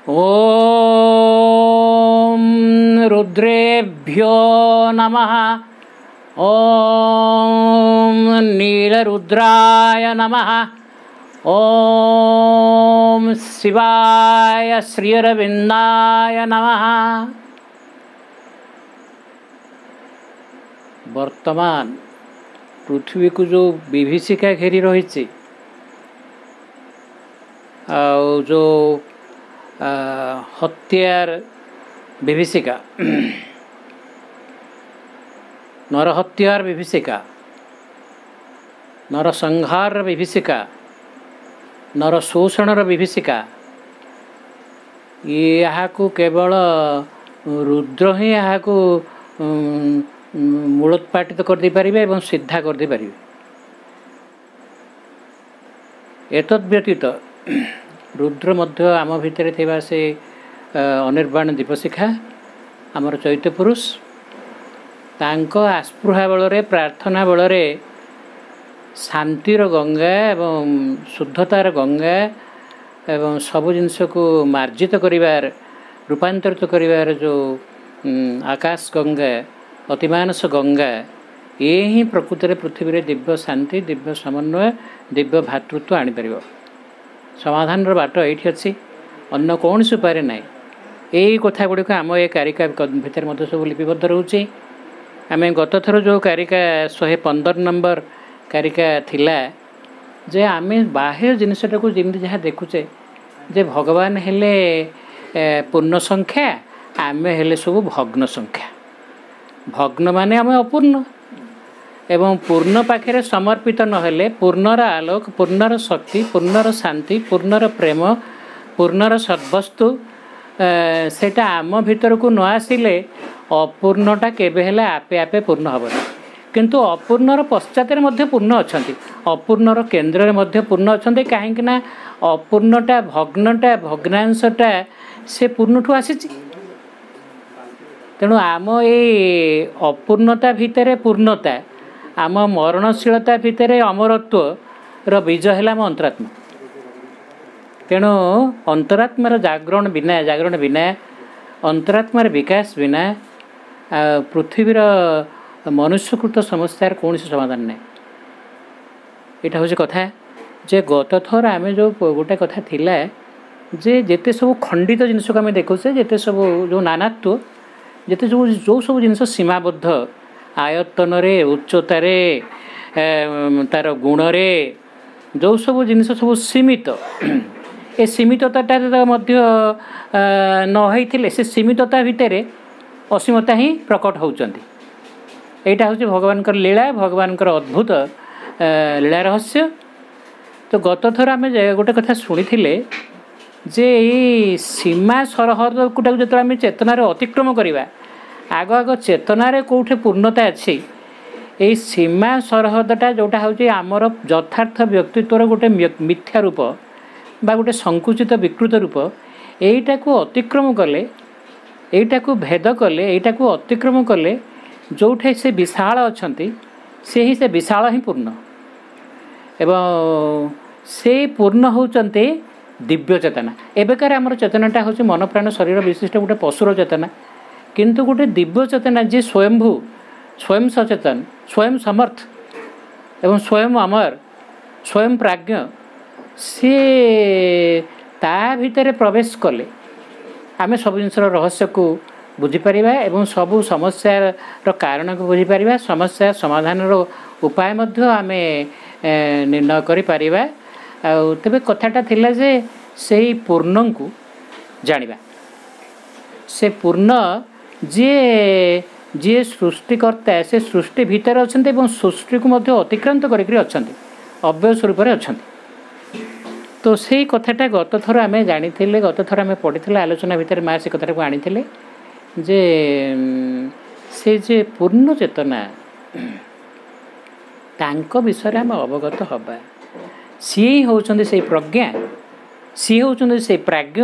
ओम रुद्रेभ्यो नमः। ओम नीलरुद्राय नमः। ओम शिवाय श्रीअरविंदाय नमः। वर्तमान पृथ्वी को जो विभीषिका घेरी रही जो हत्यार विभीषिका नर हत्यार विभीषिका नर संहार विभीषिका नर शोषणर विभीषिका यहाँ केवल रुद्र ही यहाँ मूलोत्पाटित कर दे पारिबे एवं सिद्धा कर दे पारिबे। एतद् व्यतीत रुद्र मध्य आम भितर थिबा से अनिर्बाण दीपशिखा आमर चैत्य पुरुष तांको आस्पृहा बलरे प्रार्थना बलरे शांतिर गंगा एवं शुद्धतार गंगा एवं सबु जिनस को मार्जित करिवार रूपांतरित करिवार जो आकाश गंगा अतिमानस गंगा ये ही प्रकृति पृथ्वी रे दिव्य शांति दिव्य समन्वय दिव्य भातृत्व आनी परिबो। समाधान बाट ये अच्छी अन्न कौन से उपाय ना यही कथा गुड़िक आम ये कारिका भितर सब लिपिबद्ध रोचे। आम गत थर जो कारिका 115 नंबर कारिका थिला जे आम बाह्य जिनसटा को जमी जहाँ देखुचे जे भगवान हेले पूर्ण संख्या आम हेले सब भग्न संख्या। भग्न माने आम अपूर्ण एवं पूर्ण पाखे समर्पित नहेले पूर्णर आलोक पूर्णर शक्ति पूर्णर शांति पूर्णर प्रेम पूर्णर सद्वस्तु सेटा आम भीतर को न आसिले अपूर्णटा केबे हेले आपे आपे पूर्ण हेबनी। किंतु अपूर्णर पश्चात पूर्ण अच्छा अपूर्णर केन्द्र में पूर्ण अच्छा कहीं अपूर्णटा भग्नटा भग्नांशटा से पूर्ण ठू आसी। तेणु आम ये अपूर्णता भितर पूर्णता आम मरणशीलता भितर अमरत्व बीज है आम अंतरात्मा। तेणु अंतरात्मार जागरण बिना अंतरात्मार विकास बिना पृथ्वीर मनुष्यकृत समस्यार कौन समाधान ना। यहाँ हूँ कथा जे गत थर आम जो गोटे कथा थिला जे जेते सब खंडित जिनस को आम देखुचे जेते सब जो नानात्व जेते जो सब जिनस सीमाबद्ध आयतन रे उच्चतार तार गुण रे जो सब जिनस सब सीमित ए सीमितता न से सीमितता भितर असीमता ही प्रकट होउचंती। एटा हूँ भगवान लीला भगवान अद्भुत लीला रहस्य। तो गत थर आम गोटे कथा शुणी जे सीमा सरहद गुटा जो आम चेतनार अतिक्रम करवा आग आग चेतनार कौटे पूर्णता अच्छी ये सीमा सरहदटा जोटा हूँ आमर यथार्थ व्यक्तित्वर गोटे मिथ्या रूप बा गोटे संकुचित विकृत रूप यहीटा को अतिक्रम कले यहीटा को भेद कले यहीटा को अतिक्रम कले जोठे से विशाल अच्छी से ही से विशाल ही पूर्ण एवं से पूर्ण होचंते दिव्य चेतना। एबेकार आमर चेतनाटा हूँ मन प्राण शरीर विशिष्ट गोटे पशुर चेतना किंतु गोटे दिव्य चेतना जी स्वयंभू स्वयं सचेतन स्वयं समर्थ एवं स्वयं अमर स्वयं प्राज्ञ सी ता भितर प्रवेश कले आम सब जिनसर रहस्य को बुझीपर एवं सबू समस्यार कारण को बुझीपर समस्या समाधान उपाय आम निर्णय कर तेबे कथाटा थिला जे से पूर्ण को जानिबा से पूर्ण जी जी सृष्टिकर्ता से सृष्टि भितर अच्छा सृष्टि को अतिक्रांत करके अव्यय स्वरूप अच्छा। तो से कथाटा गत थर आम जानी गत थर आम पढ़ी आलोचना भितर माँ से कथा को आनी जे से जे पूर्ण चेतना तांको विषय आम अवगत हवा सी होउछन्ते से प्रज्ञा सी होउछन्ते से प्राज्ञ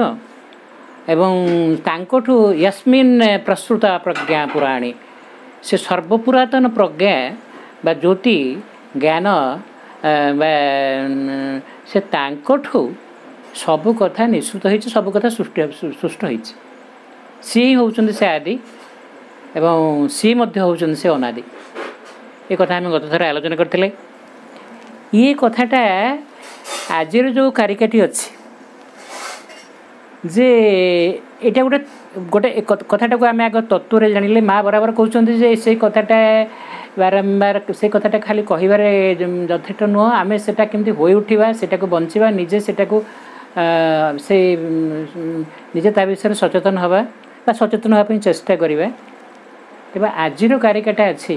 एवं तांकोठु यस्मिन् प्रस्तुता प्रज्ञा पुराणी से सर्वपुरातन प्रज्ञा बा ज्योति ज्ञान से तांकोठु ସବୁ କଥା ନିଶ୍ଚିତ ହେଇଛି, ସବୁ କଥା ସୃଷ୍ଟ ହେଇଛି। ସିଏ ହିଁ ହେଉଛନ୍ତି ସେ ଆଦି ଏବଂ ସିଏ ମଧ୍ୟ ହେଉଛନ୍ତି ସେ ଅନାଦି। ଏ କଥା ଆମେ ଗତ ଥର ଆଲୋଚନା କରିଥିଲେ। ଇଏ କଥାଟା ଆଜିର ଯେଉଁ କାରିକାଟି ଅଛି ଯେ ଏଇଟା ଗୋଟେ ଗୋଟେ କଥାଟାକୁ ଆମେ ଆଗ ତତ୍ତ୍ୱରେ ଜାଣିଲେ। ମା ବରାବର କହୁଛନ୍ତି ଯେ ସେଇ କଥାଟା ବାରମ୍ବାର ସେ କଥାଟା ଖାଲି କହିବାରେ ଯଥେଷ୍ଟ ନୁହଁ, ଆମେ ସେଟା କେମିତି ହୋଇ ଉଠିବା, ସେଟାକୁ ବଞ୍ଚିବା, ନିଜେ ସେଟାକୁ ସେ ନିଜେ ତା ବିଷୟରେ ସଚେତନ ହେବା ବା ସଚେତନ ହେବା ପାଇଁ ଚେଷ୍ଟା କରିବା। ତେବେ ଆଜିର କାରିକାଟା ଅଛି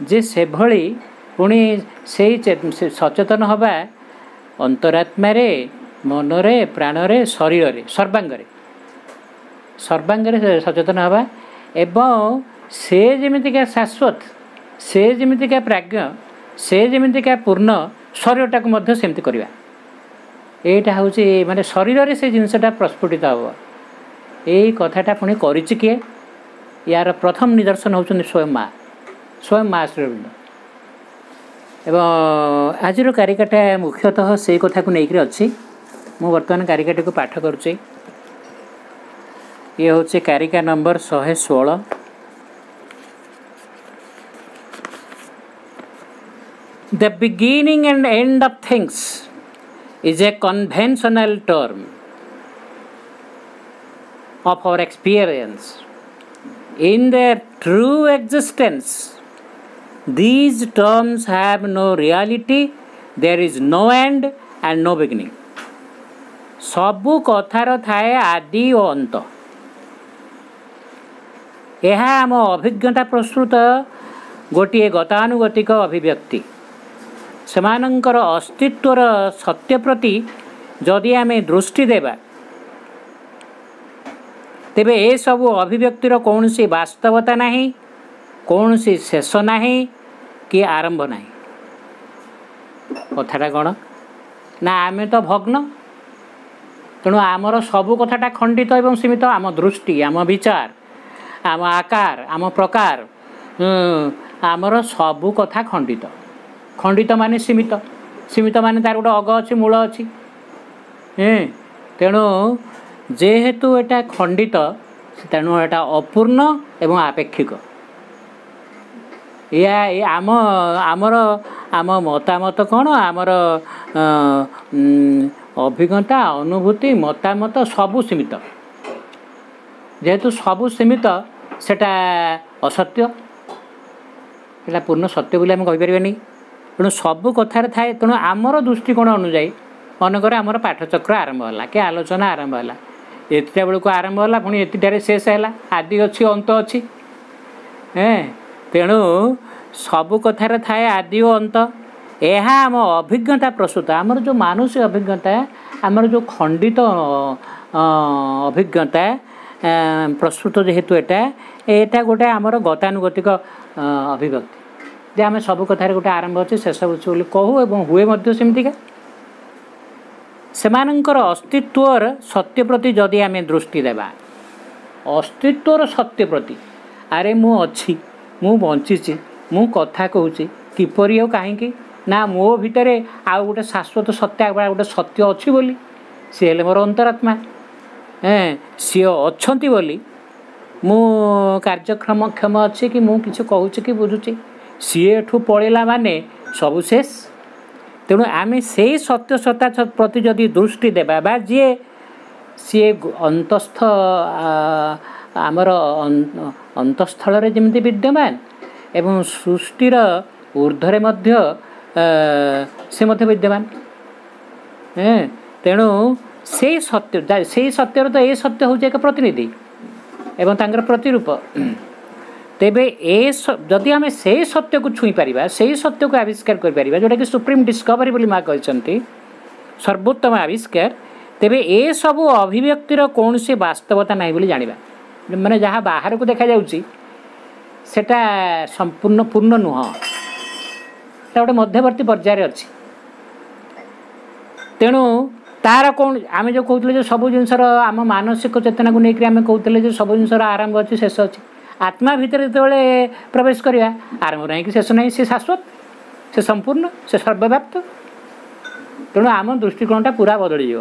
ଯେ ସେଭଳି ପୁଣି ସେଇ ସଚେତନ ହେବା ଅନ୍ତରାତ୍ମାରେ, ମନରେ, ପ୍ରାଣରେ, ଶରୀରରେ, ସର୍ବାଙ୍ଗରେ ସଚେତନ ହେବା ଏବଂ ସେ ଯେମିତିକା ଶାଶ୍ୱତ, ସେ ଯେମିତିକା ପ୍ରାଜ୍ଞ, ସେ ଯେମିତିକା ପୂର୍ଣ୍ଣ, ଶରୀରଟାକୁ ମଧ୍ୟ ସେମିତି କରିବା। ଏଇଟା ହେଉଛି ମାନେ ଶରୀରରେ ସେ ଜିନିଷଟା ପ୍ରସ୍ଫୁଟିତ ହେବ। ଏଇ କଥାଟା ପୁଣି କରିଛି କିଏ? ୟାର ପ୍ରଥମ ନିଦର୍ଶନ ହେଉଛନ୍ତି ସ୍ୱୟଂ ମା ଶ୍ରୀଅରବିନ୍ଦ। ଏବଂ ଆଜିର କାରିକାଟା ମୁଖ୍ୟତଃ ସେଇ କଥାକୁ ନେଇକରି ଅଛି। ମୁଁ ବର୍ତ୍ତମାନ କାରିକାଟିକୁ ପାଠ କରୁଛି। ଇଏ ହେଉଛି କାରିକା number 116। The beginning and end of things is a conventional term of our experience. In their true existence, these terms have no reality, there is no end and no beginning. ସବୁ କଥାର ଥାଏ ଆଦି ଓ ଅନ୍ତ। ଏହା ଆମ ଅଭିଜ୍ଞତା ପ୍ରସ୍ତୁତ ଗୋଟିଏ ଗତାନୁଗତିକ ଅଭିବ୍ୟକ୍ତି। ସେମାନଙ୍କର ଅସ୍ତିତ୍ୱର ସତ୍ୟ ପ୍ରତି ଯଦି ଆମେ ଦୃଷ୍ଟି ଦେବା, ତେବେ ଏସବୁ ଅଭିବ୍ୟକ୍ତିର କୌଣସି ବାସ୍ତବତା ନାହିଁ, କୌଣସି ଶେଷ ନାହିଁ କି ଆରମ୍ଭ ନାହିଁ। କଥାଟା କ'ଣ ନା, ଆମେ ତ ଭଗ୍ନ, ତେଣୁ ଆମର ସବୁ କଥାଟା ଖଣ୍ଡିତ ଏବଂ ସୀମିତ। ଆମ ଦୃଷ୍ଟି, ଆମ ବିଚାର, ଆମ ଆକାର, ଆମ ପ୍ରକାର, ଆମର ସବୁ କଥା ଖଣ୍ଡିତ। ଖଣ୍ଡିତ ମାନେ ସୀମିତ, ସୀମିତ ମାନେ ତା'ର ଗୋଟେ ଅଗ ଅଛି, ମୂଳ ଅଛି। ତେଣୁ ଯେହେତୁ ଏଇଟା ଖଣ୍ଡିତ, ତେଣୁ ଏଇଟା ଅପୂର୍ଣ୍ଣ ଏବଂ ଆପେକ୍ଷିକ। ଆମ ମତାମତ କ'ଣ, ଆମର ଅଭିଜ୍ଞତା, ଅନୁଭୂତି, ମତାମତ ସବୁ ସୀମିତ। ଯେହେତୁ ସବୁ ସୀମିତ, ସେଟା ଅସତ୍ୟ, ସେଟା ପୂର୍ଣ୍ଣ ସତ୍ୟ ବୋଲି ଆମେ କହିପାରିବାନି। ତେଣୁ ସବୁ କଥାରେ ଥାଏ। ତେଣୁ ଆମର ଦୃଷ୍ଟିକୋଣ ଅନୁଯାୟୀ ମନେକର ଆମର ପାଠଚକ୍ର ଆରମ୍ଭ ହେଲା କି ଆଲୋଚନା ଆରମ୍ଭ ହେଲା, ଏତିଟା ବେଳକୁ ଆରମ୍ଭ ହେଲା, ପୁଣି ଏତିଟାରେ ଶେଷ ହେଲା। ଆଦି ଅଛି, ଅନ୍ତ ଅଛି। ତେଣୁ ସବୁ କଥାରେ ଥାଏ ଆଦି ଓ ଅନ୍ତ। ଏହା ଆମ ଅଭିଜ୍ଞତା ପ୍ରସ୍ତୁତ, ଆମର ଯେଉଁ ମାନସିକ ଅଭିଜ୍ଞତା, ଆମର ଯେଉଁ ଖଣ୍ଡିତ ଅଭିଜ୍ଞତା ପ୍ରସ୍ତୁତ, ଯେହେତୁ ଏଇଟା ଗୋଟେ ଆମର ଗତାନୁଗତିକ ଅଭିବ୍ୟକ୍ତି ଯେ ଆମେ ସବୁ କଥାରେ ଗୋଟେ ଆରମ୍ଭ ଅଛି, ଶେଷ ଅଛି ବୋଲି କହୁ ଏବଂ ହୁଏ ମଧ୍ୟ ସେମିତିକା। ସେମାନଙ୍କର ଅସ୍ତିତ୍ୱର ସତ୍ୟ ପ୍ରତି ଯଦି ଆମେ ଦୃଷ୍ଟି ଦେବା, ଅସ୍ତିତ୍ୱର ସତ୍ୟ ପ୍ରତି, ଆରେ ମୁଁ ଅଛି, ମୁଁ ବଞ୍ଚିଛି, ମୁଁ କଥା କହୁଛି, କିପରି ଆଉ କାହିଁକି ନା ମୋ ଭିତରେ ଆଉ ଗୋଟେ ଶାଶ୍ୱତ ସତ୍ୟ, ଗୋଟେ ସତ୍ୟ ଅଛି ବୋଲି। ସିଏ ହେଲେ ମୋର ଅନ୍ତରାତ୍ମା। ସିଏ ଅଛନ୍ତି ବୋଲି ମୁଁ କାର୍ଯ୍ୟକ୍ଷମ ଅଛି କି ମୁଁ କିଛି କହୁଛି କି ବୁଝୁଛି। ସିଏ ଏଠୁ ପଳେଇଲା ମାନେ ସବୁ ଶେଷ। ତେଣୁ ଆମେ ସେଇ ସତ୍ୟ ସତ୍ତା ପ୍ରତି ଯଦି ଦୃଷ୍ଟି ଦେବା, ବା ସିଏ ଅନ୍ତଃସ୍ଥ, ଆମର ଅନ୍ତଃସ୍ଥଳରେ ଯେମିତି ବିଦ୍ୟମାନ ଏବଂ ସୃଷ୍ଟିର ଊର୍ଦ୍ଧ୍ୱରେ ମଧ୍ୟ ସେ ମଧ୍ୟ ବିଦ୍ୟମାନ। ତେଣୁ ସେଇ ସତ୍ୟର ତ ଏ ସତ୍ୟ ହେଉଛି ଏକ ପ୍ରତିନିଧି ଏବଂ ତାଙ୍କର ପ୍ରତିରୂପ। ତେବେ ଯଦି ଆମେ ସେଇ ସତ୍ୟକୁ ଛୁଇଁ ପାରିବା, ସେଇ ସତ୍ୟକୁ ଆବିଷ୍କାର କରିପାରିବା, ଯେଉଁଟାକି ସୁପ୍ରିମ୍ ଡିସ୍କଭରି ବୋଲି ମା କହିଛନ୍ତି, ସର୍ବୋତ୍ତମ ଆବିଷ୍କାର, ତେବେ ଏସବୁ ଅଭିବ୍ୟକ୍ତିର କୌଣସି ବାସ୍ତବତା ନାହିଁ ବୋଲି ଜାଣିବା। ମାନେ ଯାହା ବାହାରକୁ ଦେଖାଯାଉଛି ସେଟା ସମ୍ପୂର୍ଣ୍ଣ ପୂର୍ଣ୍ଣ ନୁହଁ, ସେଟା ଗୋଟେ ମଧ୍ୟବର୍ତ୍ତୀ ପର୍ଯ୍ୟାୟରେ ଅଛି। ତେଣୁ ତାର କ'ଣ, ଆମେ ଯେଉଁ କହୁଥିଲେ ଯେ ସବୁ ଜିନିଷର, ଆମ ମାନସିକ ଚେତନାକୁ ନେଇକରି ଆମେ କହୁଥିଲେ ଯେ ସବୁ ଜିନିଷର ଆରମ୍ଭ ଅଛି, ଶେଷ ଅଛି। ଆତ୍ମା ଭିତରେ ଯେତେବେଳେ ପ୍ରବେଶ କରିବା, ଆରମ୍ଭ ନାହିଁ କି ଶେଷ ନାହିଁ, ସେ ଶାଶ୍ୱତ, ସେ ସମ୍ପୂର୍ଣ୍ଣ, ସେ ସର୍ବବ୍ୟାପ୍ତ। ତେଣୁ ଆମ ଦୃଷ୍ଟିକୋଣଟା ପୁରା ବଦଳିଯିବ।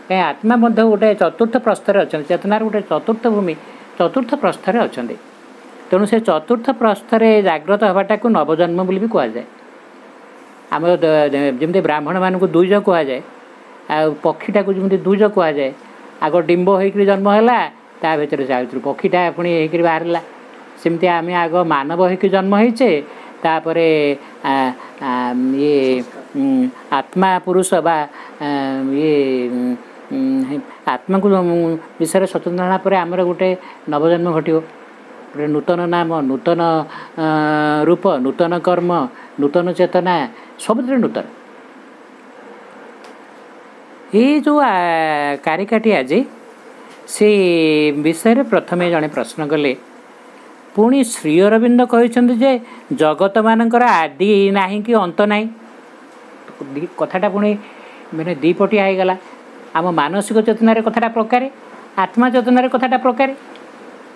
कहीं आत्मा मध्य गोटे चतुर्थ प्रस्तर अच्छा चेतनार गोटे चतुर्थ भूमि चतुर्थ प्रस्तर अच्छा तेणु से चतुर्थ प्रस्तर जाग्रत हवाटा को नवजन्म बोली भी कहुए आम जमी ब्राह्मण मानक दुईज कहुए आ पक्षीटा को जमी दुईज कहुए आग डिंब होकर जन्म है ता भर से पक्षीटा पुणी होकर बाहर सेमती आम आग मानव होकर जन्म होचे तापर ये आत्मा पुरुष बा ये आत्मा को विषय सचेतन होना पर आमर गोटे नवजन्म घटो गोटे नूतन नाम नूतन रूप नूतन कर्म नूतन चेतना सब नूतन ये जो कारिकाटी आज से विषय प्रथमे जड़े प्रश्न कले पुणी श्री अरविंद कहते जे जगत मानकर आदि नहीं कि अंत नहीं कथाटा पुणी मैंने दीपटिया हो गला आम मानसिक चेतनार कथाटा प्रकार आत्मा चेतनार कथाटा प्रकार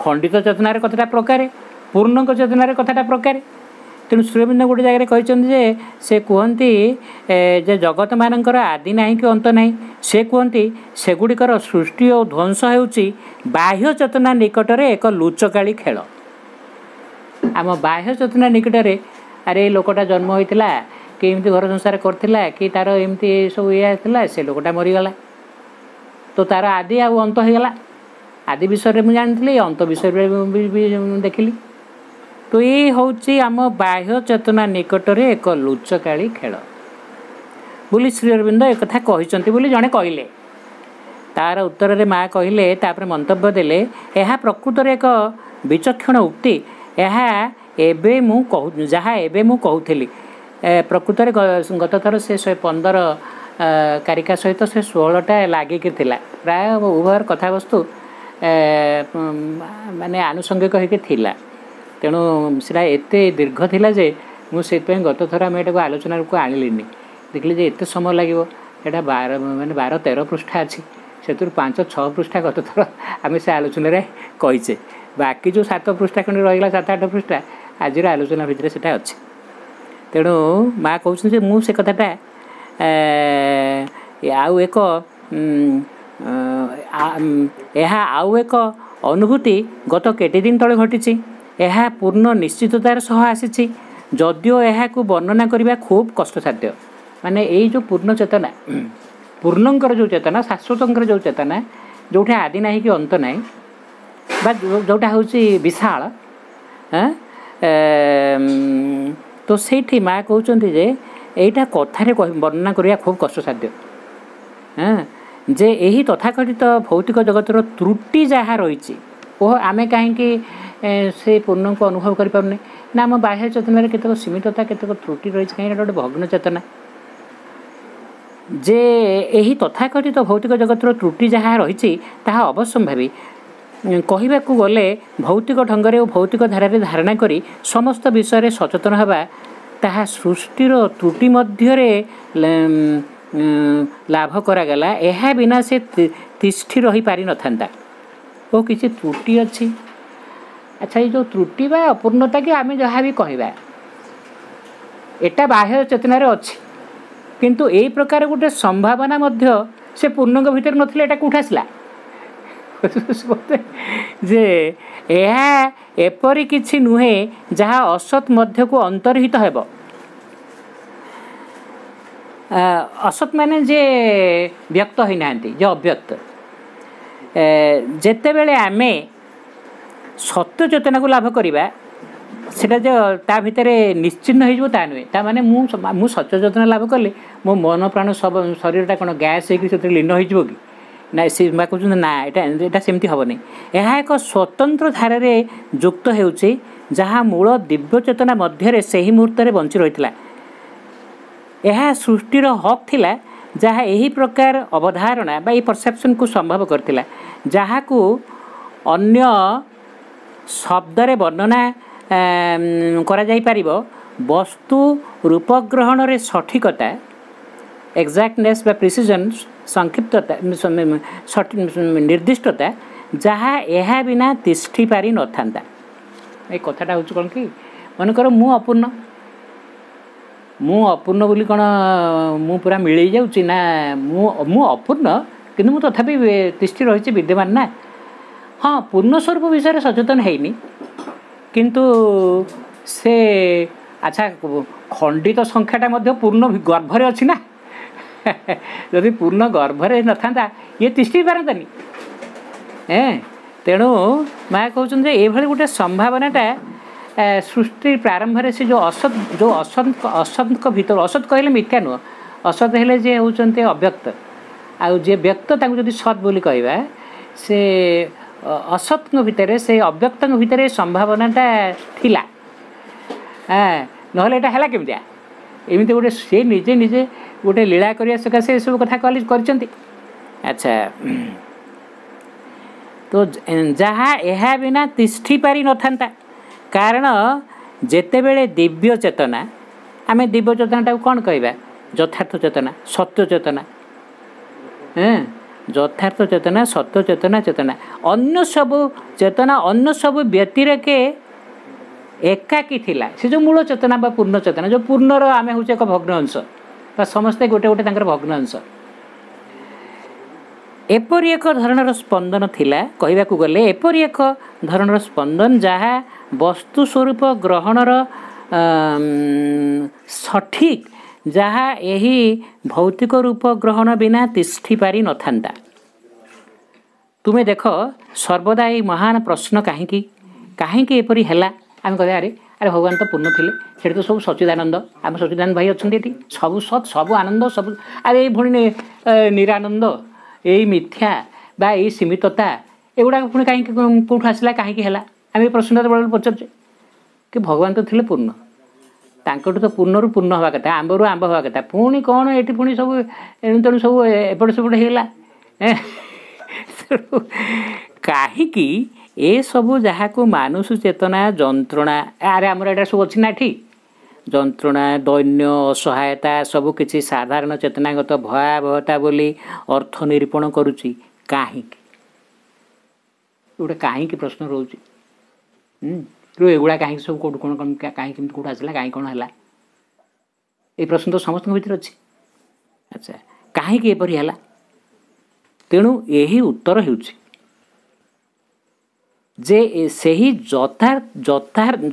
खंडित चेतनार कथाटा प्रकार पूर्णक चेतनार कथाटा प्रकार तेणु श्री अरविंद गोटे जगह कहते से कहती जे जगत मानकर आदि नहीं कि अंत नहीं से कहती सेगुड़िकर सृष्टि और ध्वंस होउची बाह्य चेतना निकटरे एक लुचकाली खेल आम बाह्य चेतना निकटरे अरे लोकटा जन्म होता कि एमती घर संसार करथिला कि तार एमती सब ये से लोकटा मरीगला तो तार आदि आ अंत होगला आदि विषय में जानी अंत विषय भी देखिली तो ये हूँ आम बाह्य चेतना निकटरे एक लुचकाली खेल बोली श्री अरविंद एक कथा कहते बोली जड़े कहले तार उत्तर में माँ कहले तापर मंतव्य देले यह प्रकृत एक विचक्षण उक्ति एबे मु कहू जहाँ एबे मु कहूली प्रकृत गत थर से 115 कारिका सहित से 16टा लगिक प्राय उभयर कथावस्तु माने आनुषंगिक होकर तेणु सीटा एत दीर्घ थिला जे मुझे गत थर आम यहाँ आलोचना को आणिली देखिली जे एत समय लगे यहाँ 12-13 पृष्ठा अच्छी से 5-6 पृष्ठा गत थर आम से आलोचन कहीचे बाकी जो 7 पृष्ठा खंड रहीगला 7-8 पृष्ठा आज आलोचना भितर से अच्छे तेणु माँ कहते मुझे कथाटा आउ एक आउ एक अनुभूति गत केटे दिन तले घटी यह पूर्ण निश्चिततार सह आसी जदिओ यह वर्णना करने खूब कष्टसाध्य माने यही जो पूर्ण चेतना पूर्णंकर जो चेतना शाश्वतंकर जो चेतना जोठे आदि नहीं कि अंत नहीं बा जोटा हूँ विशाल तो से माँ कहते जे यहीटा कथार वर्णना करने खूब कष्टसाध्य जे यही तथाकथित भौतिक जगतर त्रुटि जहाँ रही आमे कहीं से पूर्ण को अनुभव करें ना आम बाह्य चेतन केतक सीमितता केतक त्रुटि रही कहीं गोटे भग्न चेतना जे यही तथाकथित भौतिक जगतर त्रुटि जहाँ रही अवश्यम्भावी कहवाक गले भौतिक ढंग से भौतिक धारा धारणा करी समस्त विषय सचेतन हवा ताहा सृष्टिर त्रुटि मध्य लाभ करागला यह बिना से तिष्ठि रही पारि न था वो किसी त्रुटि अच्छी अच्छा ये जो त्रुटि बा अपूर्णता कि आम जहाँ भी कहवा एटा बाह्य चेतनार अच्छी किंतु यही प्रकार गोटे संभावना मध्य से पूर्णक भीतर नथिला एटा कोठ आसला जे यह एपरी किछि नुहे जहाँ असत मध्य को अंतर्हित हेब असत माने जे व्यक्त होई नांती जे अव्यक्त जेते बेले आमे सत्य चेतना को लाभ करिबा सेटा जो ता भितरे निश्चिन्न हो ता नुहे ता माने मु सत्य चेतना लाभ कले मो मन प्राण सब शरीरटा कौन गैस होकर लीन हो कि ना सी कहते ना यहाँ सेमती हम नहीं यह एक स्वतंत्र धारा युक्त होउछि जहाँ मूल दिव्य चेतना मध्य से ही मुहूर्त बंची रही यह सृष्टिर हक थिला जहाँ यही प्रकार अवधारणा बा ये परसेप्शन को संभव करथिला जहाँ को अन्य शब्दरे वर्णना करा जाई परिबो वस्तु रूपग्रहण रे सठिकता एक्जाक्टनेस बा प्रिसिजन संक्षिप्तता निर्दिष्टता जहाँ यह बिना तिष्ठि पारि न था ये कथाटा हूँ कौन कि मनकर मु अपूर्ण बोली कौन मु पूरा मिल जाऊँ ना मु अपूर्ण କିନ୍ତୁ ମୁଁ ତଥାପି ତିଷ୍ଠି ରହିଛି ବିଦ୍ୟମାନ ନା। ହଁ ପୂର୍ଣ୍ଣ ସ୍ୱରୂପ ବିଷୟରେ ସଚେତନ ହେଇନି, କିନ୍ତୁ ସେ ଆଚ୍ଛା ଖଣ୍ଡିତ ସଂଖ୍ୟାଟା ମଧ୍ୟ ପୂର୍ଣ୍ଣ ଗର୍ଭରେ ଅଛି ନା। ଯଦି ପୂର୍ଣ୍ଣ ଗର୍ଭରେ ନଥାନ୍ତା ଇଏ ତିଷ୍ଠି ପାରନ୍ତାନି। ତେଣୁ ମା କହୁଛନ୍ତି ଯେ ଏଇଭଳି ଗୋଟେ ସମ୍ଭାବନାଟା ସୃଷ୍ଟି ପ୍ରାରମ୍ଭରେ ସେ ଯେଉଁ ଅସତଙ୍କ ଭିତରୁ, ଅସତ କହିଲେ ମିଥ୍ୟା ନୁହଁ, ଅସତ ହେଲେ ଯିଏ ହେଉଛନ୍ତି ଅବ୍ୟକ୍ତ, ଆଉ ଯିଏ ବ୍ୟକ୍ତ ତାଙ୍କୁ ଯଦି ସତ୍ ବୋଲି କହିବା, ସେ ଅସତଙ୍କ ଭିତରେ, ସେ ଅବ୍ୟକ୍ତଙ୍କ ଭିତରେ ସମ୍ଭାବନାଟା ଥିଲା। ନହେଲେ ଏଇଟା ହେଲା କେମିତିଆ? ଏମିତି ଗୋଟେ ସେ ନିଜେ ନିଜେ ଗୋଟେ ଲୀଳା କରିବା ସକାଶେ ଏସବୁ କଥା କରିଛନ୍ତି। ଆଚ୍ଛା, ତ ଯାହା ଏହା ବିନା ତିଷ୍ଠି ପାରିନଥାନ୍ତା। କାରଣ ଯେତେବେଳେ ଦିବ୍ୟ ଚେତନା, ଆମେ ଦିବ୍ୟ ଚେତନାଟାକୁ କ'ଣ କହିବା? ଯଥାର୍ଥ ଚେତନା, ସତ୍ୟ ଚେତନା, ଯଥାର୍ଥ ଚେତନା, ସତ୍ୟ ଚେତନା, ଚେତନା ଅନ୍ୟ ସବୁ ଚେତନା, ଅନ୍ୟ ସବୁ ବ୍ୟତିରେକେ ଏକାକୀ ଥିଲା। ସେ ଯେଉଁ ମୂଳ ଚେତନା ବା ପୂର୍ଣ୍ଣ ଚେତନା, ଯେଉଁ ପୂର୍ଣ୍ଣର ଆମେ ହେଉଛୁ ଏକ ଭଗ୍ନ ଅଂଶ, ବା ସମସ୍ତେ ଗୋଟେ ଗୋଟେ ତାଙ୍କର ଭଗ୍ନ ଅଂଶ। ଏପରି ଏକ ଧରଣର ସ୍ପନ୍ଦନ ଥିଲା, କହିବାକୁ ଗଲେ ଏପରି ଏକ ଧରଣର ସ୍ପନ୍ଦନ ଯାହା ବସ୍ତୁ ସ୍ୱରୂପ ଗ୍ରହଣର ସଠିକ୍, ଯାହା ଏହି ଭୌତିକ ରୂପ ଗ୍ରହଣ ବିନା ତିଷ୍ଠି ପାରିନଥାନ୍ତା। ତୁମେ ଦେଖ ସର୍ବଦା ଏଇ ମହାନ ପ୍ରଶ୍ନ କାହିଁକି ଏପରି ହେଲା? ଆମେ କହିବା ଆରେ ଭଗବାନ ତ ପୂର୍ଣ୍ଣ ଥିଲେ, ସେଠି ତ ସବୁ ସଚ୍ଚିଦାନନ୍ଦ, ଆମ ସଚ୍ଚିଦାନନ୍ଦ ଭାଇ ଅଛନ୍ତି ଏଠି, ସବୁ ସତ୍, ସବୁ ଆନନ୍ଦ, ସବୁ ଆରେ ଏଇ ପୁଣି ନିରାନନ୍ଦ, ଏଇ ମିଥ୍ୟା ବା ଏଇ ସୀମିତତା, ଏଗୁଡ଼ାକ ପୁଣି କାହିଁକି କେଉଁଠୁ ଆସିଲା, କାହିଁକି ହେଲା? ଆମେ ଏ ପ୍ରଶ୍ନଟା ବେଳେ ପଚାରୁଛେ କି ଭଗବାନ ତ ଥିଲେ ପୂର୍ଣ୍ଣ, ତାଙ୍କଠୁ ତ ପୂର୍ଣ୍ଣରୁ ପୂର୍ଣ୍ଣ ହେବା କଥା, ଆମ୍ବରୁ ଆମ୍ବ ହେବା କଥା, ପୁଣି କ'ଣ ଏଠି ପୁଣି ସବୁ ଏଣୁତେଣୁ ସବୁ ଏପଟ ସେପଟ ହେଇଗଲା। କାହିଁକି ଏସବୁ ଯାହାକୁ ମାନୁଷ ଚେତନା, ଯନ୍ତ୍ରଣା, ଆରେ ଆମର ଏଇଟା ସବୁ ଅଛି ନା ଏଠି, ଯନ୍ତ୍ରଣା, ଦୈନ୍ୟ, ଅସହାୟତା ସବୁ କିଛି ସାଧାରଣ ଚେତନାଗତ ଭୟାବହତା ବୋଲି ଅର୍ଥ ନିରୂପଣ କରୁଛି। କାହିଁକି? ଗୋଟେ କାହିଁକି ପ୍ରଶ୍ନ ରହୁଛି। ଏଗୁଡ଼ା କାହିଁକି ସବୁ କେଉଁଠୁ କ'ଣ କାହିଁକି କେମିତି କେଉଁଠୁ ଆସିଲା, କାହିଁକି କ'ଣ ହେଲା, ଏ ପ୍ରଶ୍ନ ତ ସମସ୍ତଙ୍କ ଭିତରେ ଅଛି। ଆଚ୍ଛା, କାହିଁକି ଏପରି ହେଲା? ତେଣୁ ଏହି ଉତ୍ତର ହେଉଛି ଯେ ସେହି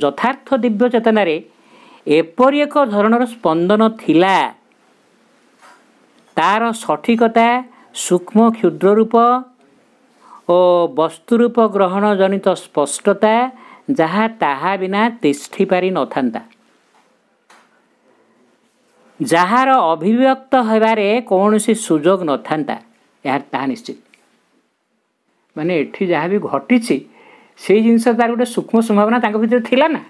ଯଥାର୍ଥ ଦିବ୍ୟ ଚେତନାରେ ଏପରି ଏକ ଧରଣର ସ୍ପନ୍ଦନ ଥିଲା, ତାର ସଠିକତା, ସୂକ୍ଷ୍ମ କ୍ଷୁଦ୍ର ରୂପ ଓ ବସ୍ତୁରୂପ ଗ୍ରହଣ ଜନିତ ସ୍ପଷ୍ଟତା, ଯାହା ତାହା ବିନା ତିଷ୍ଠି ପାରିନଥାନ୍ତା, ଯାହାର ଅଭିବ୍ୟକ୍ତ ହେବାରେ କୌଣସି ସୁଯୋଗ ନଥାନ୍ତା, ତାହା ନିଶ୍ଚିତ। ମାନେ ଏଠି ଯାହା ବି ଘଟିଛି ସେଇ ଜିନିଷ ତାର ଗୋଟେ ସୂକ୍ଷ୍ମ ସମ୍ଭାବନା ତାଙ୍କ ଭିତରେ ଥିଲା ନା।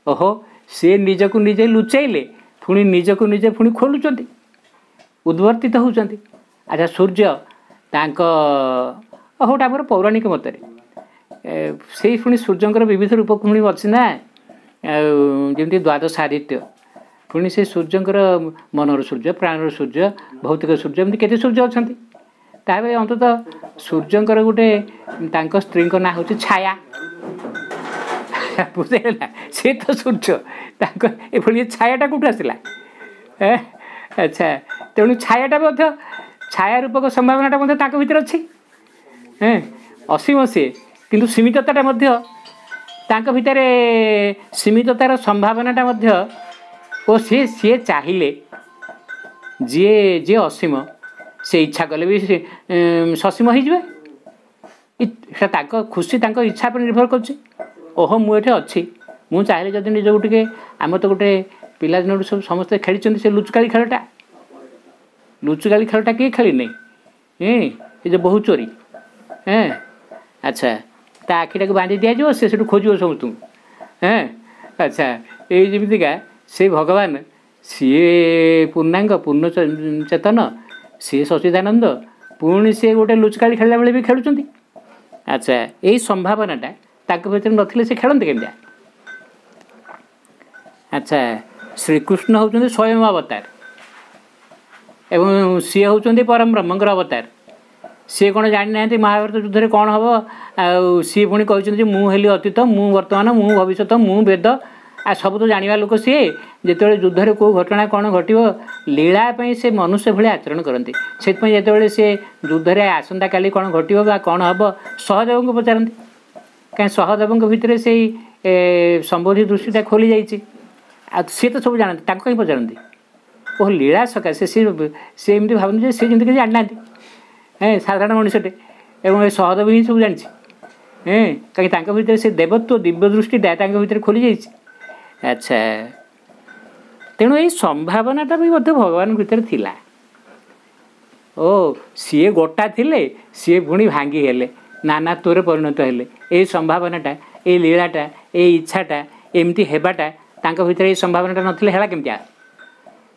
ଓହୋ, ସେ ନିଜକୁ ନିଜେ ଲୁଚାଇଲେ, ପୁଣି ନିଜକୁ ନିଜେ ପୁଣି ଖୋଲୁଛନ୍ତି, ଉଦ୍ବର୍ତ୍ତିତ ହେଉଛନ୍ତି। ଆଚ୍ଛା, ସୂର୍ଯ୍ୟ ତାଙ୍କ ହଉଟା ଆମର ପୌରାଣିକ ମତରେ ସେଇ ପୁଣି ସୂର୍ଯ୍ୟଙ୍କର ବିବିଧ ରୂପ ପୁଣି ଅଛି ନା, ଆଉ ଯେମିତି ଦ୍ୱାଦଶ ଆଦିତ୍ୟ, ପୁଣି ସେ ସୂର୍ଯ୍ୟଙ୍କର ମନର ସୂର୍ଯ୍ୟ, ପ୍ରାଣର ସୂର୍ଯ୍ୟ, ଭୌତିକ ସୂର୍ଯ୍ୟ, ଏମିତି କେତେ ସୂର୍ଯ୍ୟ ଅଛନ୍ତି। ତାପରେ ଅନ୍ତତଃ ସୂର୍ଯ୍ୟଙ୍କର ଗୋଟେ ତାଙ୍କ ସ୍ତ୍ରୀଙ୍କ ନାଁ ହେଉଛି ଛାୟା, ବୁଝିଲେ ନା, ସେ ତ ସୂର୍ଯ୍ୟ, ତାଙ୍କ ଏଭଳି ଛାୟାଟା କେଉଁଠୁ ଆସିଲା? ଆଚ୍ଛା, ତେଣୁ ଛାୟାଟା ମଧ୍ୟ, ଛାୟା ରୂପକ ସମ୍ଭାବନାଟା ମଧ୍ୟ ତାଙ୍କ ଭିତରେ ଅଛି। ଅସୀମ ସିଏ, କିନ୍ତୁ ସୀମିତତାଟା ମଧ୍ୟ ତାଙ୍କ ଭିତରେ, ସୀମିତତାର ସମ୍ଭାବନାଟା ମଧ୍ୟ, ଓ ସିଏ ଚାହିଁଲେ, ଯିଏ ଅସୀମ ସେ ଇଚ୍ଛା କଲେ ବି ସସୀମ ହେଇଯିବେ। ତାଙ୍କ ଖୁସି ତାଙ୍କ ଇଚ୍ଛା ଉପରେ ନିର୍ଭର କରୁଛି। ଓହୋ, ମୁଁ ଏଠି ଅଛି, ମୁଁ ଚାହିଁଲେ ଯଦି ନିଜକୁ ଟିକେ, ଆମେ ତ ଗୋଟେ ପିଲାଦିନରୁ ସବୁ ସମସ୍ତେ ଖେଳିଛନ୍ତି ସେ ଲୁଚୁକାଳି ଖେଳଟା। ଲୁଚୁକାଳି ଖେଳଟା କିଏ ଖେଳିନି? ଏ ଯେଉଁ ବୋହୂ ଚୋରି, ଆଚ୍ଛା, ତା ଆଖିଟାକୁ ବାନ୍ଧି ଦିଆଯିବ, ସେ ସେଠୁ ଖୋଜିବ ସମସ୍ତଙ୍କୁ। ଆଚ୍ଛା, ଏଇ ଯେମିତିକା ସେ ଭଗବାନ, ସିଏ ପୂର୍ଣ୍ଣାଙ୍ଗ, ପୂର୍ଣ୍ଣ ଚେତନ, ସିଏ ସଚ୍ଚିଦାନନ୍ଦ, ପୁଣି ସିଏ ଗୋଟେ ଲୁଚକାଳି ଖେଳିଲା ବେଳେ ବି ଖେଳୁଛନ୍ତି। ଆଚ୍ଛା, ଏଇ ସମ୍ଭାବନାଟା ତାଙ୍କ ଭିତରେ ନଥିଲେ ସେ ଖେଳନ୍ତି କେମିତିଆ? ଆଚ୍ଛା, ଶ୍ରୀକୃଷ୍ଣ ହେଉଛନ୍ତି ସ୍ୱୟଂ ଅବତାର ଏବଂ ସିଏ ହେଉଛନ୍ତି ପରମ ବ୍ରହ୍ମଙ୍କର ଅବତାର। ସିଏ କ'ଣ ଜାଣିନାହାନ୍ତି ମହାଭାରତ ଯୁଦ୍ଧରେ କ'ଣ ହେବ? ଆଉ ସିଏ ପୁଣି କହିଛନ୍ତି ଯେ ମୁଁ ହେଲି ଅତୀତ, ମୁଁ ବର୍ତ୍ତମାନ, ମୁଁ ଭବିଷ୍ୟତ, ମୁଁ ବେଦ, आ सब तो जाना लोक सी जो युद्ध कौ घटना कौन घट लीलापी से मनुष्य भाई आचरण करती से जो सी युद्ध आसंता काली कौन घट कौन हम सहदेव को पचारती कहीं सहदेव भितर से संबोधि दृष्टिटा खोली जाइए सी तो सब जानते कहीं पचारती ओ लीला सकाशे सी एमती भावती सी जमी किसी जाना साधारण मनुष्यटे एवं सहदेव ही सब जानी कहीं भितर से देवत्व दिव्य दृष्टिटा भितर खोली जाइए। अच्छा तेणु ये संभावनाटा भी भगवान भितर थिला ओ सी गोटा थिले सी पुणी भांगी हेले नाना तोरे परिणत हेले ये संभावनाटा ये लीलाटा ये इच्छाटा एमती हेबाटा तांका भितर ये संभावनाटा नथिले हेला केमतिया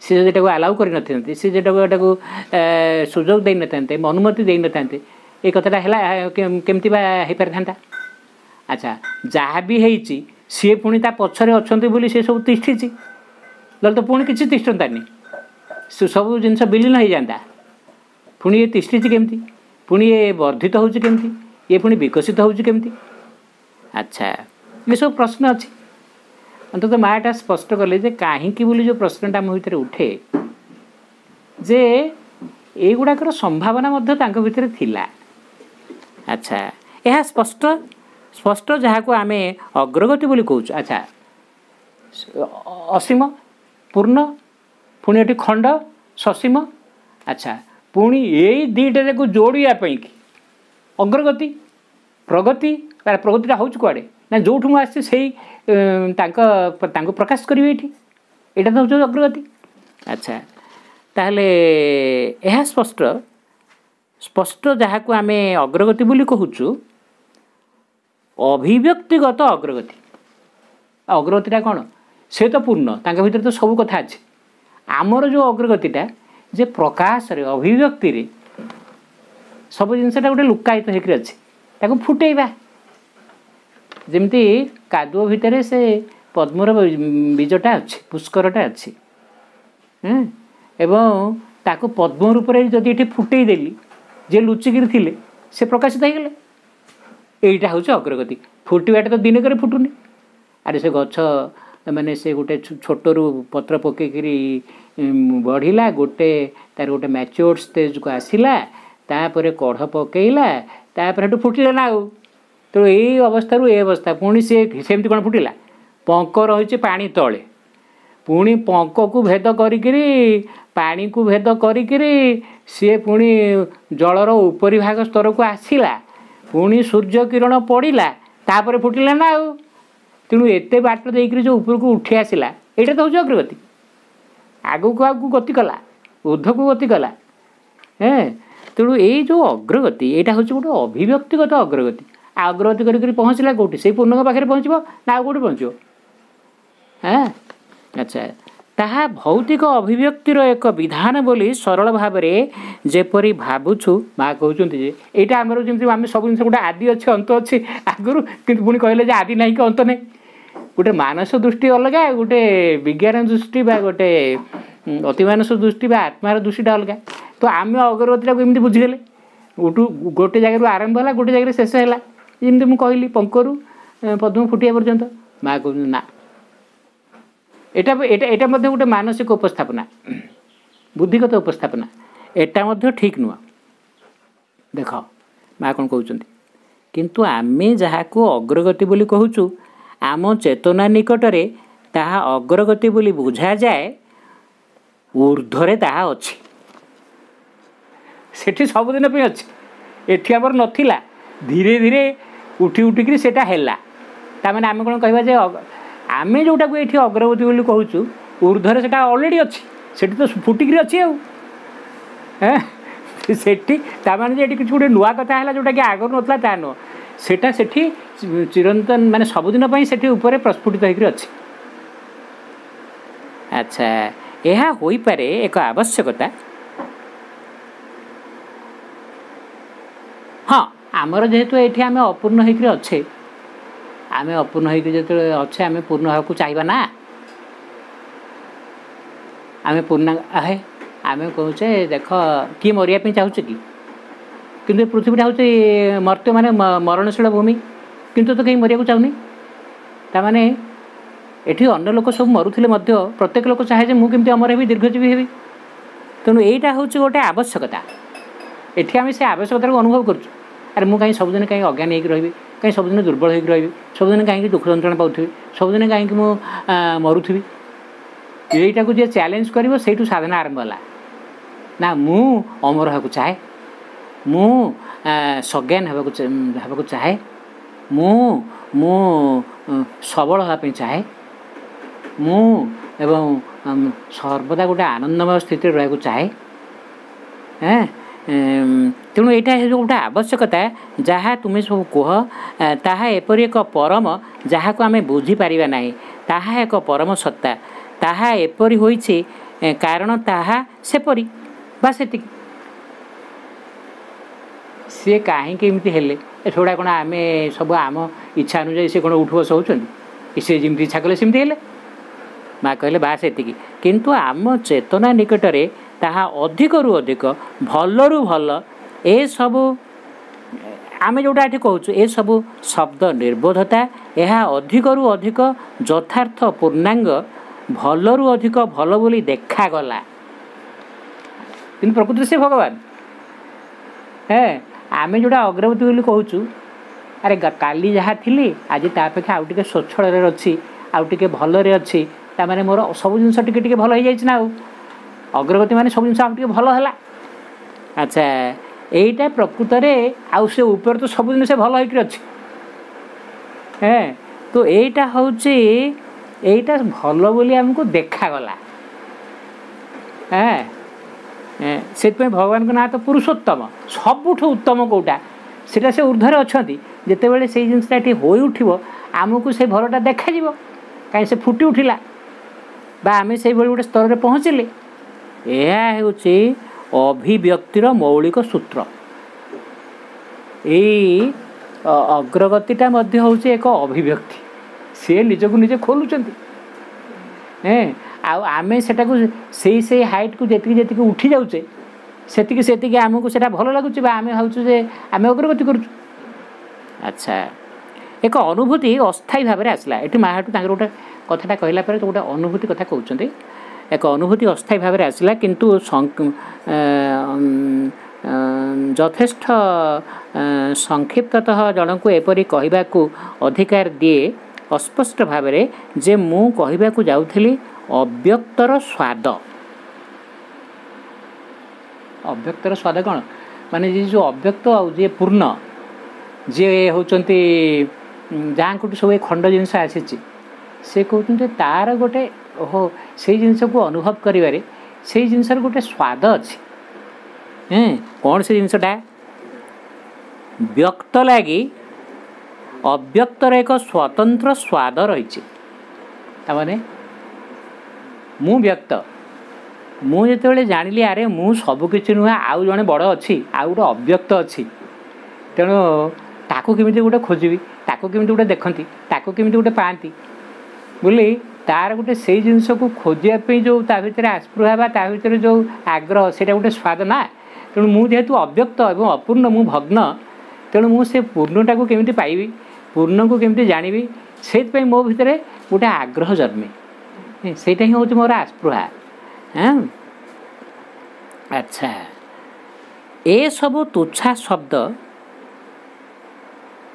सी जो आलाउ कर सी जो सुजोग दे न अनुमति दे न ये कथाटा है केमती हो पारि था। अच्छा जहाँ भी है सी पुणी ता पछरे अच्छे बोली सी सब तिष्ठी तो पुणी किसी तिष्ठतानी सब जिन विलीन हो जाता पुणी ये तिष्ठी केमती पुणी ये वर्धित हो ये पुणी विकसित होमती। अच्छा ये सब प्रश्न अच्छी अंततः मायाटा स्पष्ट कले जे कहीं बोली जो प्रश्नटा मो भीतर उठे जे एगुड़ाकर संभावना भितर थिला। अच्छा यह स्पष्ट स्पष्ट जहाँ को आम अग्रगति बोली कहूँ। अच्छा असीम पूर्ण पुणी ये खंड ससीम। अच्छा पुणी यही दुईटा को जोड़ापी कि अग्रगति प्रगति प्रगतिटा हूँ कड़े ना जो मुझे से प्रकाश करेंगे ये तो हूँ अग्रगति। अच्छा ताहले यह स्पष्ट स्पष्ट जहाँ को आम अग्रगति बोली कहूँ अभिव्यक्तिगत अग्रगति अग्रगतिटा कौन से तो पूर्ण भीतर तो सब कथा अच्छे आमर जो अग्रगतिटा जे प्रकाश रे अभिव्यक्ति रे सब जिनसा गोटे लुकायित होकर अच्छे फुटेबा जमती कादुओ भितर से पद्मर बीजटा अच्छे पुष्करटा अच्छे एवं ताको पद्म रूप में जदि ये फुटेदेली जे लुचिकी थे से प्रकाशित होगले यहीटा हूँ अग्रगति। फुटवाटा तो दिनक फुटुनी अरे से गछ माने से गोटे छोटरू पत्र पकईकरी बढ़िला गोटे तार गोटे मैच्योर स्टेज को आसला तापर कढ़ पकईला तापर फुटिला ना आउ तो यही अवस्था ये अवस्था पुणी सेमती कौन फुटिला पंक रही पानी तले पुणी पंक को भेद करी पानी को भेद करी सी पुणी जलर उपरी भाग स्तर को आसला पुणी सूर्य किरण पड़ा तापर फुटिला ना आउ तेणु एत बाट देकर जो ऊपर को उठी आसला यहाँ तो हूँ अग्रगति आग को आग गति कला ऊर्ध को गति कला तेणु ये जो अग्रगति यहाँ हूँ गोटे अभिव्यक्तिगत अग्रगति अग्रगति कर पहुँचला कौटी से पूर्ण पाखे पहुँचो ना कौटी पहुँचो। हाँ अच्छा ताहा भौतिक अभिव्यक्तिर एक विधान बोली सरल भाव में जेपरी भावुछु माँ कहते जे यहाँ आमर जमी आम सब जिन गोटे आदि अच्छे अंत अच्छे आगुरी कितु पुणी कहले आदि ना कि अंत नहीं गोटे मानस दृष्टि अलग गोटे विज्ञान दृष्टि बा गोटे अतिमानस दृष्टि बा आत्मार दृष्टिटा अलग तो आम अग्रगतिटा एमती बुझीगले उठू गोटे जगह आरंभ है गोटे जगह शेष है जमी मुझे कहली पंकरू पद्म फुटिया पर्यंत माँ कह ना एटा गोटे मानसिक उपस्थापना बुद्धिगत उपस्थापना एटा ठीक नुह देख माँ कौन कहते किंतु आमे जहाँ को अग्रगति बोली कहूँ आम चेतना निकटरे ताहा अग्रगति बोली बुझा जाए ऊर्ध्वरे ताहा अच्छी सेठी सबुदिन पे अच्छे एठी आमर नथिला धीरे धीरे उठी उठिकी सेटा हैला तामाने आमे कौन कहवा जे आमे जोटा को ये अग्रगति बोली कहूँ ऊर्ध्वरे सेटा ऑलरेडी अच्छी सेठी तो फुटिकी अच्छी आउ सेठी तामाने जे किसी गोटे नुआ कथा है जोटा कि आगर नथला ता नुह सेटा सेठी चिरंतन माने सबुदिन पई सेठी ऊपर प्रस्फुटित होकर अच्छी। अच्छा यह होई पारे एक आवश्यकता हाँ आमर जेहेतु ये आम अपूर्ण होकर अच्छे आम अपूर्ण होकर जो अच्छे आम पूर्ण होगा चाहिए ना आम पूर्ण है आम कहे देख किए मरिया चाहूचे कि पृथ्वीटा हूँ मर्त्य माने मरणशील भूमि किंतु तो कहीं मरिया चाहूनी ताने एठी अन्य लोक सब मरुले प्रत्येक लोक चाहे मुझे केमती अमर हेबी दीर्घजीवी हेबी तेणु यहीटा हूँ गोटे आवश्यकता एठी आम से आवश्यकता को अनुभव करूँ अरे मुझे कहीं सबुदिन कहीं अज्ञान होकर रही कहीं सबुदिन दुर्बल होकर रही सबुदिन कहीं दुख जंत्रणा पाथी सबुदिन कहीं मरुथी यहीटा को जी चैलेंज कर से साधना आरंभ है ना मु अमर होगा चाहे मु सज्ञान होगा चाहे मु सबल हाँपी चाहे मु एवं सर्वदा गोटे आनंदमय स्थिति रहा चाहे तेणु यहाँ गोटे आवश्यकता जहाँ तुम्हें सब कह ताहा एपरी एक परम जहाँ को आम बुझीपार ना ताहा एक परम सत्ता ताहा एपरी होइछे कारण ताहा सेपरी बास एतिक सी कहीं एमती हेले थोड़ा कौन आम सब आम इच्छा अनुजाई से कौन उठ बस होती सी जमी इच्छा कले सेमती हेले माँ कहले बास एतिक किंतु आम चेतना निकटरे ताहा अधिक रु अधिक भल भल ए सबू आम जोटा ये कहूँ ए सबू शब्द निर्बोधता यह अधिक रु अधिक यथार्थ पूर्णांग भल रु अधिक भल बोली देखागला किंतु प्रकृति से भगवान है आम जोटा अग्रगति बोली कहूँ अरे काली जहाँ थी आज तापेक्षा आउ टे स्वच्छल अच्छी आउ टे भलरे अच्छी ताने मोर सब जिन टे भल हो जाए अग्रगति माने सब जिन टे भल है अच्छा यहीटा प्रकृत में आउ से ऊपर तो सब जिन भल होकर अच्छी है तो यहीटा हूँ यहीटा भल बोली आमको देखागला से भगवान का ना तो पुरुषोत्तम सबुठ उत्तम कौटा सीटा से ऊर्धर अच्छा जितेबाला से जिनसा हो उठो आमको से भलटा देखा कहीं से फुटी उठिला आम से गोटे स्तर में पहुँचले यह हूँ अभिव्यक्तिर मौलिक सूत्र यही अग्रगतिटा हूँ एक अभिव्यक्ति सी निजक निजे खोलुंट आमे सेटा को से हाइट को जी उठी जाऊे से आमको से भल लगुच आम हूँ आम अग्रगति करुँ अच्छा एक अनुभूति अस्थायी भाव में आसला ये माहाटू गोटे कथाटा कहला तो गोटे अनुभूति कथा कहते एक अनुभूति अस्थायी भाव में आसला किंतु यथेष्ट संक्षिप्ततः जन को एपरी कहवा को अधिकार दिए अस्पष्ट भाव में जे मु कहवा जाऊली अव्यक्तर स्वाद अव्यक्तर स्वाद कौन माने जो अव्यक्त जे पूर्ण जे होचंती जहाँ कोटी सब खंड जिनस आसी से कहते तार गोटे ओहो से जिनस को अनुभव करें से जिनस गोटे स्वाद अच्छी कौन से जिनसटा व्यक्त लगी अव्यक्तर एक स्वतंत्र स्वाद रही ताने मु व्यक्त मुझे जानिली अरे मु सबकि नुहे आउ जड़े बड़ अच्छी आउ गोटे अव्यक्त अच्छी तेणु ताकू केमी गोटे खोजी ताकू केमी गोटे देखती ताकू केमी गोटे पाती बोली तार गोटे से जिनस को खोजापी जो भर आस्पृहा ता भर जो आग्रह से गोटे स्वाद ना तेणु मुझे अव्यक्त और अपूर्ण मु भग्न तेणु मुझे पूर्णटा को केमी पाइबी पूर्ण को केमी जानी से मो भितर गोटे आग्रह जन्मे सेटा ही हूँ मोर आस्पृहा हाँ अच्छा ए सबू तुच्छा शब्द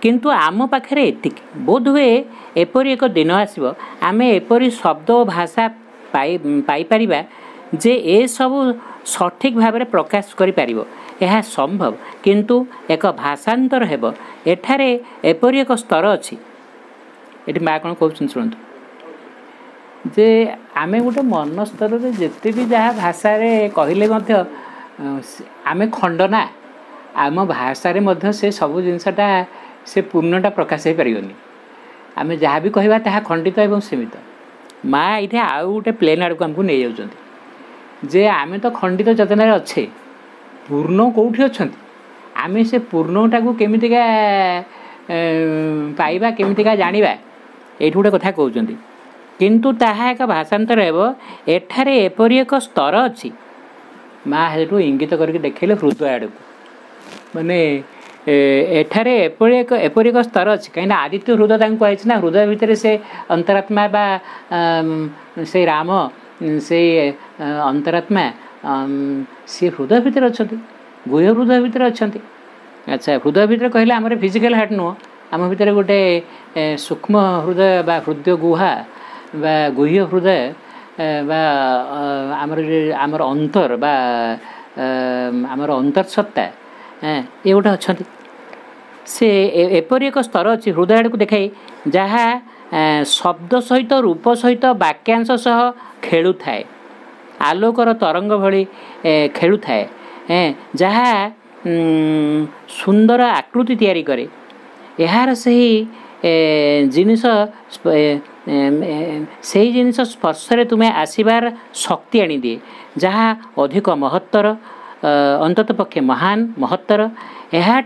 किंतु आम पाखे एतिक बोध हुए एपरी एक दिन आसब आम एपरी शब्द और भाषा पाइपर जे ए सबू सठिक भाव में प्रकाश करिपार यह संभव किंतु एक भाषांतर हेब एठारे एपरी एक स्तर अच्छी ये माँ कौन कहते शुणु जे आमे गोटे मन स्तर में जिते भी जहाँ भाषा कहले आमे खंड ना आम भाषा से सब जिनसटा से पूर्णटा प्रकाश हो पारनी आम जहाँ भी कहवा ताहा खंडित एवं सीमित माँ ये आउ गोटे प्लेन आड़ को आमको नहीं जाऊँ जे आमे तो खंडित चेतन अच्छे पूर्ण कौटी अच्छा आम से पूर्णटा को केमितिका पाइबा केमितिका जानिबा ये गोटे कथा कहते किंतु ताहा एक भाषांतर हे एठारे एपरी एक स्तर अच्छी माँ हेटू इंगित करके देखले हृदय आड़ को माने एठारे एपरी एक स्तर अच्छी कहीं आदित्य हृदय कहुई ना हृदय भितर से अंतरात्मा बा से राम से अंतरात्मा सी हृदय भितर अच्छा गुह्य हृदय भितर अच्छा अच्छा हृदय भितर कहले आम फिजिकल हार्ट नुह आम भितर गोटे सूक्ष्म हृदय बा हृदय गुहा बा गुह्य हृदय बा आमर अंतर बा आमर अंतर्सत्ता ये गोटे अच्छा से एपरी एक स्तर अच्छी हृदय आड़ को देखाई जहाँ शब्द सहित रूप सहित वाक्यांश सह खेलु थाए आलोकर तरंग भली खेलु थाए जहाँ सुंदर आकृति तैयारी करे यार सही जिनिस से जिनिस स्पर्श तुम्हें आसबार शक्ति आनी दिए जहाँ अधिक महत्तर अंतत पक्षे महान महत्तर यहाँ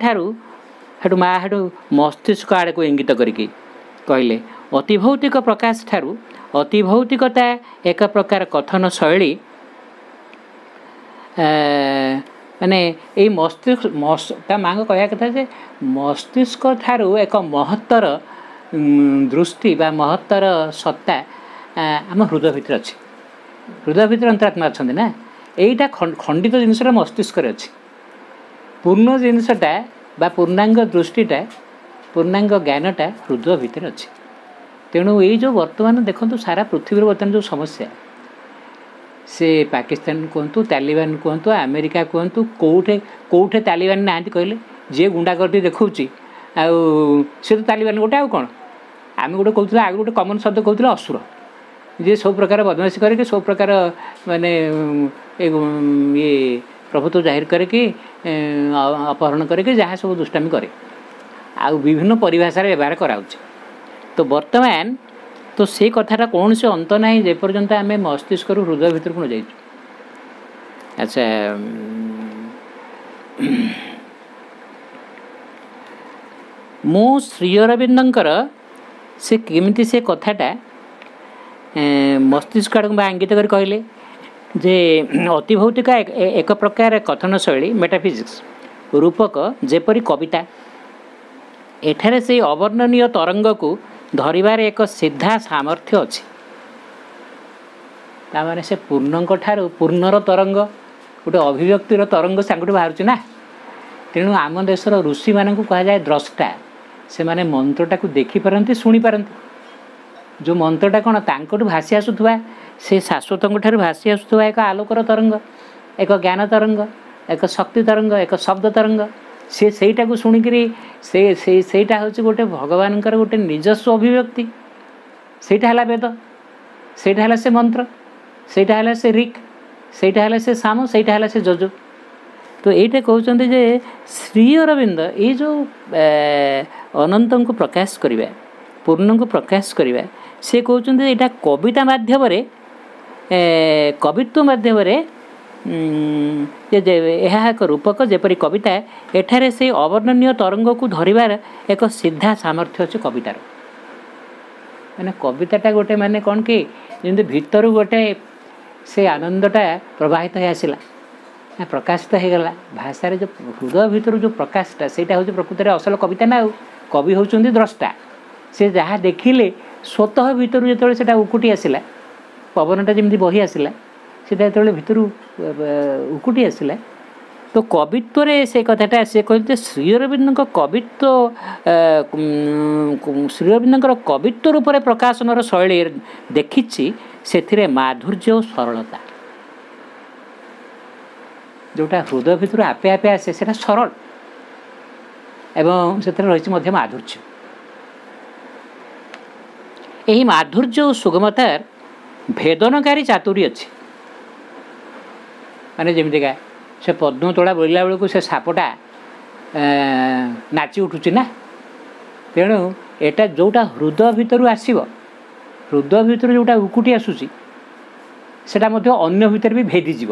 माँ हाटू मस्तिष्क आड़ को इंगित करके कहले अतिभौतिक प्रकाश ठारू अतिभौतिकता एक प्रकार कथन शैली माने ये मस्तिष्क माँ को कहया कथा जे मस्तिष्क ठारू एक महत्तर दृष्टि बा महत्तर सत्ता आम हृदय भितर अच्छी हृदय भितर अंतरात्मा अच्छा ना यहीटा खंडित जिनसा मस्तिष्क अच्छी पूर्ण जिनसटा बा पूर्णांग दृष्टिटा पूर्णांग ज्ञानटा हृदय भितर अच्छी तेणु ये जो वर्तमान देखो सारा पृथ्वी बर्तमान जो समस्या से पाकिस्तान कहतु तालिबान कहतु अमेरिका कहतु कौटे कौटे तालिबान ना कहले जी गुंडागर्दी देखा सी तो तालिबान गोटे आउ कौन आम गोटे कहते आगे गोटे कमन शब्द कहते असुर जी सब प्रकार बदमाशी करके सब प्रकार माने ये प्रभुत्व जाहिर करके अपहरण करके जहाँ सब दुष्टामी करे आउ विभिन्न परिभाषार व्यवहार कराऊँ तो वर्तमान तो से कथाटा कौन से अंत ना जेपर्यंत आम मस्तिष्क हृदय भितर को जाइए अच्छा मो श्री अरविंदर से केमिति से कथाटा मस्तिष्क आड़ इंगित कर कहले जे अतिभौतिक एक प्रकार कथन शैली मेटाफिजिक्स रूपक जेपरी कविता एठारे से अवर्णनीय तरंग को धरिबार एक सीधा सामर्थ्य अच्छी तामाने से पूर्णक ठारू पूर्णर तरंग गोटे अभिव्यक्तिर तरंग सांगठू बाहर ना तेणु आम देशर ऋषि मान कह जाए द्रष्टा से माने मंत्रटा को देखिपारती शुणिपारती जो मंत्रटा कौन तांकठू भासी आसुवा से शाश्वत भासी आसुवा एक आलोकर तरंग एक ज्ञान तरंग एक शक्ति तरंग एक शब्द तरंग से सहीटा को शुणिकी सेटा हूँ गोटे भगवान गोटे निजस्व अभिव्यक्ति सेटा है वेद सेटा है से मंत्र सेटा है से ऋक् सेटा है से साम सेटा है से जजु तो यहीटा कहते जे श्री अरविंद ये जो अनंत को प्रकाश करवा पूर्ण को प्रकाश करवा से कहते यहाँ कविता मध्यम कवित्व मध्यम यह एक रूपक जेपरी कविता एठारे से अवर्णनीय तरंग को धरिबार एक सीधा सामर्थ्य अच्छे कवितार माने कविताटा गोटे माने कौन कि जमी भितर गोटे से आनंदटा प्रवाहित हो आसला प्रकाशित होगला भाषार जो हृदय भितर जो प्रकाशटा से प्रकृत में असल कविता ना कवि होउछन्ति द्रष्टा से जहाँ देखिले स्वतः भितर जो उकुटी आसला पवनटा जमी बही आसला से भितर उकुटी आसला तो कवित्व से कथाटा से कहते श्री अरविंद कवित्व श्री अरविंद कवित्व रूप में प्रकाशन शैली देखी से माधुर्य और सरलता जोटा हृदय भितर आपे आपे आसे से सरल एवं से रही माधुर्य यही माधुर्य और सुगमतार भेदनकारी चातुरी अच्छी माने जमीका से पद्मतोड़ा बोलला बेलू से सापटा नाची उठुची ना तेणु एटा जोटा हृदय भितर आसव हृदय भितर जोटा उकुटी आसूसी सेटा मध्य अन्य भितर भी भेदीज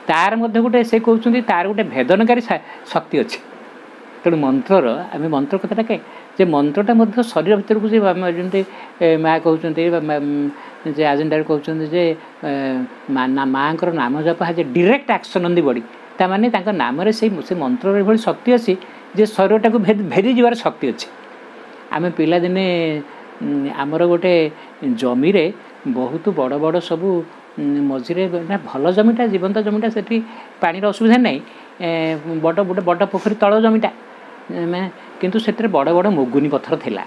तार मध्य गोटे से कहते तार गोटे भेदनकारी शक्ति अच्छी तेणु मंत्रर आम मंत्र कथाटा कहे जे मंत्रटा मध्य शरीर भितर को जमी माँ कहते आजेंडा कहते जे माँ नाम जप है direct action on the body ताने नाम से मंत्र भाई शक्ति अच्छी जे शरीरटाକୁ भेदी जीवार शक्ति अच्छे आम पिलादिने आमर गोटे जमी रे बहुत बड़ बड़ सबू मझे ना भल जमीटा जीवंत जमीटा से पानी असुविधा ना बड़ गोटे बड़ पोखरी तल जमीटा किंतु से बड़ बड़ मुगुनी पत्थर थिला।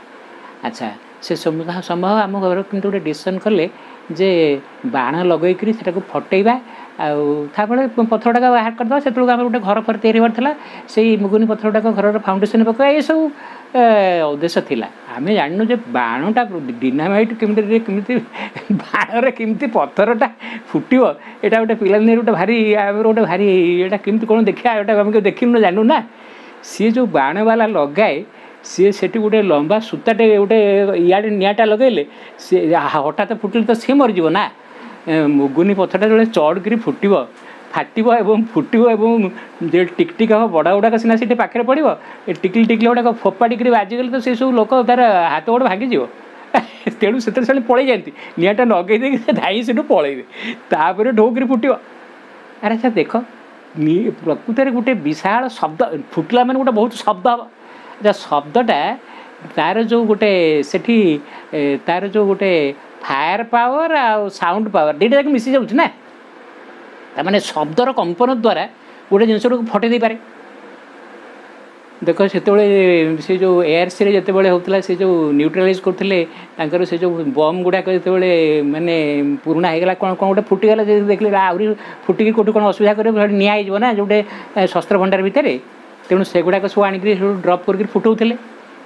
अच्छा से संभव आम घर कि गोटे डिसीजन कले जे बाण लगेकरी से फटेबा आउे पत्थर टाक बाहर करदे से आम गोटे घर पर या से मुगुनी पत्थर टाक घर फाउंडेसन पकड़ा ये सब उद्देश्य थिला। आम जानू जे बाणटा डिनामाइट केमती बाण केमती पत्थरटा फुटो यहाँ गोटे पिला गोटे भारी गोटे भारी यहाँ केमती कौन देखा यहाँ आम देखी जानू ना सी जो बाण वाला लगाए सी से गोटे लंबा सूताटे गोटे इे निआटा लगेले सी हठात फुटिले तो सी मरीज ना मुगुनी पत्थरटा जो चढ़ फुटब फाटव एवं फुटव एवं जो टिकटिक हम बड़ा गुड़ाक सीना सीटे पाखे पड़ो टिकली टिकली गुड़ाक फोपाड़ी बाजिगले तो से सब लोक तार हाथ गोड़ भांगी तेणु से पलि जाती निआटा लगे से धाई से पलैबे तापर ढोकरी फुटो। अरे अच्छा देख प्रकृत गोटे विशाल शब्द फुटला मैंने गोटे बहुत शब्द हम अच्छा शब्दटा तार जो गोटे सेठी तार जो गोटे फायर पावर आ साउंड पावर दुईटा जाक मिसी जाऊँ ना ताने शब्दर कंपन द्वारा गोटे जिनस फटे दे पारे। देख से से जो एयरसी रे जिते होता से जो न्यूट्रालाइज करते से जो बम गुड़ाक जो माने पुराणा होगा कौन कौन गोटे फुटीगला देखले आहरी फुटिकी कौट कौन असुविधा कर निआ ना जोटे शस्त्र भंडार भितर तेणु से गुड़ाक सब आनिक ड्रप कर फुटाऊे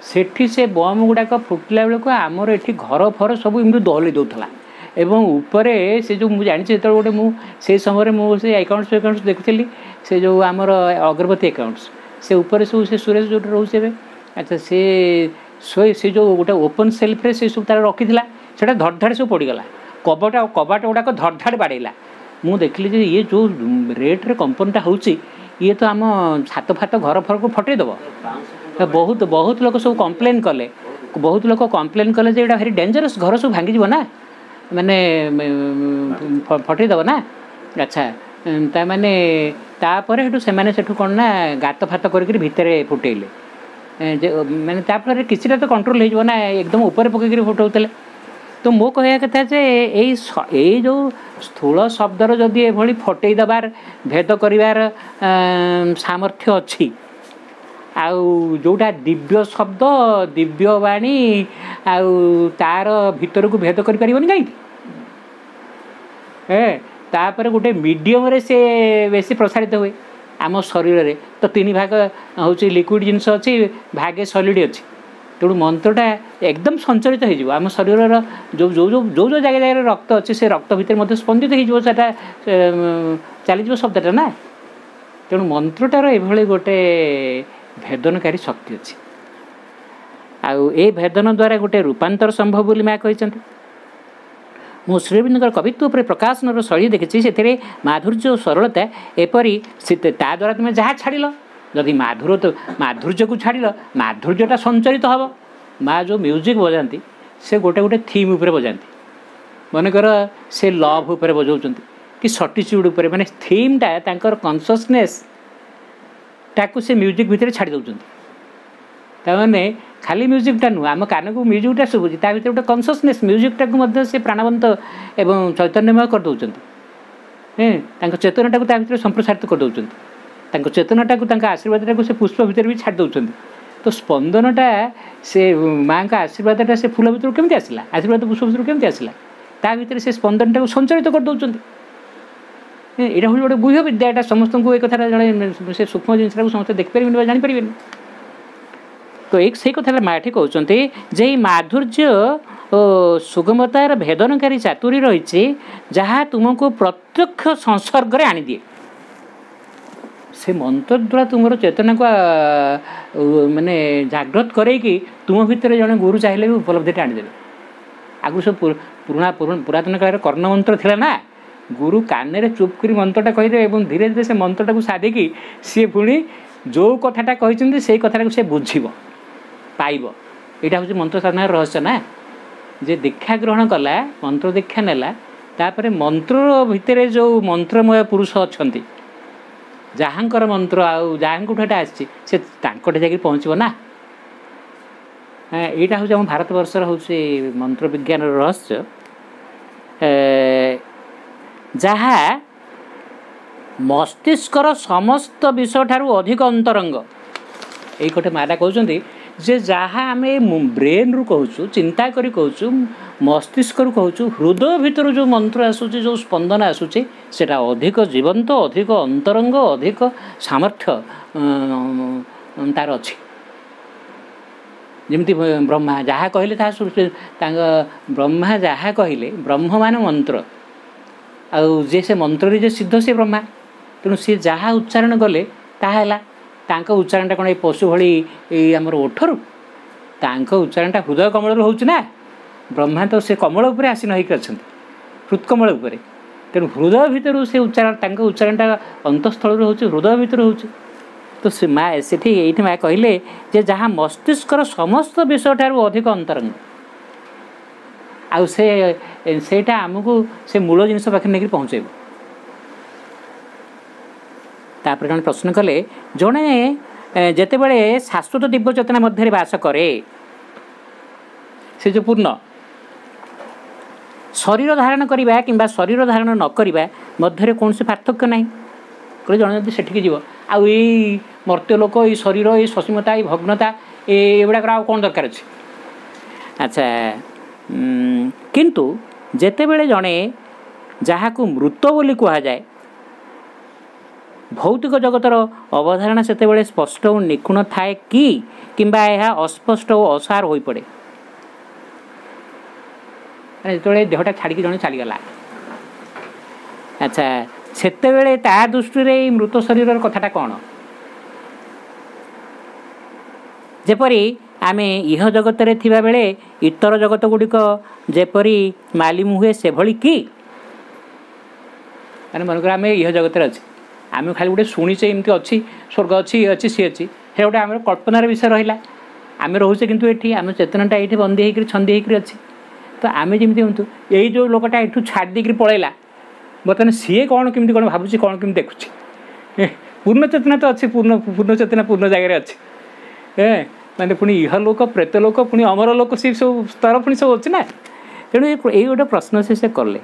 सेठी से बम गुड़ाक फुटला बेलू आमर ये घर फर सब एमती दहली दूसरा एवं उपरे से जो मुझे जानी जो गोटे मुझे समय मुझे अकाउंट्स देखुली से जो आमर अगरबत्ती अकाउंट्स से ऊपर सब से सुरेश जो रोचे अच्छा से जो गोटे ओपन सेल्फ से सब तार रखी से धड़धाड़ सब पड़गला कबाट गुड़ाक धड़धाड़ बाड़ेला मुझे देखली ये जो रेट्रे कंपनटा हो ये तो आम छात फात घर फर को फटेदब बहुत बहुत लोग सब कम्प्लेन कले बहुत लोग कम्प्लेन कले यहाँ भारी डेंजरस घर सब भांगी ना माने फटेदब ना। अच्छा ताने तापर से कौन ना गात फात कर भितर फुटेले माने तापर किसी तो कंट्रोल हो ना एकदम ऊपर पकईकि फुटाऊे तो मो कह कथा ये जो स्थूल शब्दर जदि ये फटई दबार भेद कर सामर्थ्य अच्छी आउ जोटा दिव्य शब्द दिव्य वाणी आउ तार भीतर को भेद कर पारिबनी कहीं तापर गोटे मीडियम रे से बेसी प्रसारित हुए आम शरीर रे तो 3 भाग हूँ लिक्विड जिनस अच्छी भागे सॉलिड अच्छी तेणु मंत्रटा एकदम संचरित हो आम शरीर जो जो जो जो जो जगह जगह रक्त अच्छे से रक्त भितर स्पंदित होटा चली शब्दटा ना तेणु मंत्रटार ये गोटे भेदनकारी शक्ति अच्छी आउ ए भेदन द्वारा गोटे रूपांतर संभव बोली माँ कहते मु श्रीअरविंदर कवित्व पर प्रकाशन शैली देखी से माधुर्य और सरलता एपरी ता द्वारा तुम जहाँ छाड़ जदि माधुर्य को छाड़ माधुर्यटा संचरित हम माँ जो म्यूजिक बजाती से गोटे गोटे थीम उपर बजाती मनकर से लव उपर बजाउं कि सटिच्यूड उपर माने थीमटा तांकर कॉन्शियसनेस टाकू से म्यूजिक भितर छाड़ दौरान ताने खाली म्यूजिकटा नुह आम कान को म्यूजिकटा शुभुची ता भीतर गोटे कॉन्शियसनेस म्यूजिकटा को से प्राणवंत एवं चैतन्यमय कर दौरान चेतनाटा को भीतर संप्रसारित कर दौरान चेतनाटा को आशीर्वादटा को से पुष्प भितर भी छाड़ दौरान तो स्पंदनटा से माँ का आशीर्वादटा से फूल भितर केमती आसला आशीर्वाद पुष्प भितर केमती आसला ता भीतर से स्पंदनटा को संचरित कर दौरान यहाँ हूँ गोटे गुह्य विद्या यहाँ समस्त को एक कथा जड़े से सूक्ष्म जिनसा समस्त देखिपारे जानीपारे तो एक से कथा माँ कहते जे माधुर्य सुगमतार भेदनकारी चातुरी रही जहाँ तुमको प्रत्यक्ष संसर्ग आनी दिए से मंत्र द्वारा तुम चेतना को माने जागृत करके तुम भितर जड़े गुरु चाहिए भी उपलब्धिटा आनीदेवे आगु सब पुरातन काल कर्णमंत्र थिला ना गुरु कान रे चुप कर मंत्रटा कहीदे और धीरे धीरे से मंत्रटा को साधिकी सी पुणी जो कथाटा कहते से कथाटा से बुझब पाइब यहाँ हूँ मंत्र साधनार रहस्य ना जे दीक्षा ग्रहण कला मंत्र दीक्षा नेला तापर मंत्र भितर जो मंत्रमय पुरुष अच्छा ଯାହାଙ୍କର ମନ୍ତ୍ର ଆଉ ଯାହାଙ୍କଠୁ ଏଇଟା ଆସିଛି ସେ ତାଙ୍କଠି ଯାଇକି ପହଞ୍ଚିବ ନା। ଏଇଟା ହେଉଛି ଆମ ଭାରତବର୍ଷର ହେଉଛି ମନ୍ତ୍ର ବିଜ୍ଞାନର ରହସ୍ୟ, ଯାହା ମସ୍ତିଷ୍କର ସମସ୍ତ ବିଷୟ ଠାରୁ ଅଧିକ ଅନ୍ତରଙ୍ଗ। ଏଇ ଗୋଟେ ମାଟା କହୁଛନ୍ତି ଯେ ଯାହା ଆମେ ବ୍ରେନ୍ରୁ କହୁଛୁ, ଚିନ୍ତା କରି କହୁଛୁ, ମସ୍ତିଷ୍କରୁ କହୁଛୁ, ହୃଦୟ ଭିତରୁ ଯେଉଁ ମନ୍ତ୍ର ଆସୁଛି, ଯେଉଁ ସ୍ପନ୍ଦନ ଆସୁଛି, ସେଇଟା ଅଧିକ ଜୀବନ୍ତ, ଅଧିକ ଅନ୍ତରଙ୍ଗ, ଅଧିକ ସାମର୍ଥ୍ୟ ତାର ଅଛି। ଯେମିତି ବ୍ରହ୍ମା ଯାହା କହିଲେ ତାହା ତାଙ୍କ ବ୍ରହ୍ମା ଯାହା କହିଲେ, ବ୍ରହ୍ମ ମାନେ ମନ୍ତ୍ର, ଆଉ ଯେ ସେ ମନ୍ତ୍ରରେ ଯେ ସିଦ୍ଧ ସେ ବ୍ରହ୍ମା, ତେଣୁ ସିଏ ଯାହା ଉଚ୍ଚାରଣ କଲେ ତାହା ହେଲା। ତାଙ୍କ ଉଚ୍ଚାରଣଟା କ'ଣ ଏଇ ପଶୁ ଭଳି ଏଇ ଆମର ଓଠରୁ, ତାଙ୍କ ଉଚ୍ଚାରଣଟା ହୃଦୟ କମଳରୁ ହେଉଛି ନା। ବ୍ରହ୍ମା ତ ସେ କମଳ ଉପରେ ଆସୀନ ହେଇକି ଅଛନ୍ତି, ହୃତ୍କମଳ ଉପରେ, ତେଣୁ ହୃଦୟ ଭିତରୁ ସେ ଉଚ୍ଚାରଣ, ତାଙ୍କ ଉଚ୍ଚାରଣଟା ଅନ୍ତଃସ୍ଥଳରୁ ହେଉଛି, ହୃଦୟ ଭିତରୁ ହେଉଛି। ତ ସେ ମା ସେଠି ଏଇଠି ମା କହିଲେ ଯେ ଯାହା ମସ୍ତିଷ୍କର ସମସ୍ତ ବିଷୟ ଠାରୁ ଅଧିକ ଅନ୍ତରଙ୍ଗ, ଆଉ ସେଇଟା ଆମକୁ ସେ ମୂଳ ଜିନିଷ ପାଖରେ ନେଇକି ପହଞ୍ଚାଇବ। ତାପରେ ଜଣେ ପ୍ରଶ୍ନ କଲେ, ଜଣେ ଯେତେବେଳେ ଶାଶ୍ୱତ ଦିବ୍ୟ ଚେତନା ମଧ୍ୟରେ ବାସ କରେ, ସେ ଯେଉଁ ପୂର୍ଣ୍ଣ, ଶରୀର ଧାରଣ କରିବା କିମ୍ବା ଶରୀର ଧାରଣ ନ କରିବା ମଧ୍ୟରେ କୌଣସି ପାର୍ଥକ୍ୟ ନାହିଁ। କହିଲେ ଜଣେ ଯଦି ସେଠିକି ଯିବ, ଆଉ ଏଇ ମର୍ତ୍ତ୍ୟ ଲୋକ, ଏଇ ଶରୀର, ଏଇ ସସୀମତା, ଏଇ ଭଗ୍ନତା, ଏଗୁଡ଼ାକର ଆଉ କ'ଣ ଦରକାର ଅଛି? ଆଚ୍ଛା, କିନ୍ତୁ ଯେତେବେଳେ ଜଣେ ଯାହାକୁ ମୃତ ବୋଲି କୁହାଯାଏ, ଭୌତିକ ଜଗତର ଅବଧାରଣା ସେତେବେଳେ ସ୍ପଷ୍ଟ ଓ ନିଖୁଣ ଥାଏ କି କିମ୍ବା ଏହା ଅସ୍ପଷ୍ଟ ଓ ଅସାର ହୋଇପଡ଼େ? ଯେତେବେଳେ ଦେହଟା ଛାଡ଼ିକି ଜଣେ ଚାଲିଗଲା, ଆଚ୍ଛା, ସେତେବେଳେ ତା ଦୃଷ୍ଟିରେ ଏଇ ମୃତ ଶରୀରର କଥାଟା କ'ଣ? ଯେପରି ଆମେ ଇହ ଜଗତରେ ଥିବାବେଳେ ଇତର ଜଗତ ଗୁଡ଼ିକ ଯେପରି ମାଲିମ ହୁଏ, ସେଭଳି କି? ମାନେ ମନେକର ଆମେ ଇହ ଜଗତରେ ଅଛି, ଆମେ ଖାଲି ଗୋଟେ ଶୁଣିଛେ ଏମିତି ଅଛି, ସ୍ୱର୍ଗ ଅଛି, ଇଏ ଅଛି, ସିଏ ଅଛି, ସେ ଗୋଟେ ଆମର କଳ୍ପନାର ବିଷୟ ରହିଲା। ଆମେ ରହୁଛେ କିନ୍ତୁ ଏଠି ଆମ ଚେତନାଟା ଏଇଠି ବନ୍ଦୀ ହେଇକରି ଛନ୍ଦି ହେଇକରି ଅଛି। ତ ଆମେ ଯେମିତି ହୁଅନ୍ତୁ, ଏଇ ଯେଉଁ ଲୋକଟା ଏଠୁ ଛାଡ଼ି ଦେଇକରି ପଳେଇଲା, ବର୍ତ୍ତମାନ ସିଏ କ'ଣ କେମିତି କ'ଣ ଭାବୁଛି, କ'ଣ କେମିତି ଦେଖୁଛି? ପୂର୍ଣ୍ଣ ଚେତନା ତ ଅଛି, ପୂର୍ଣ୍ଣ ଚେତନା ପୂର୍ଣ୍ଣ ଜାଗାରେ ଅଛି। ମାନେ ପୁଣି ଇହ ଲୋକ, ପ୍ରେତ ଲୋକ, ପୁଣି ଅମର ଲୋକ, ସେ ସବୁ ସ୍ତର ପୁଣି ସବୁ ଅଛି ନା। ତେଣୁ ଏଇ ଗୋଟେ ପ୍ରଶ୍ନ ସେ କଲେ।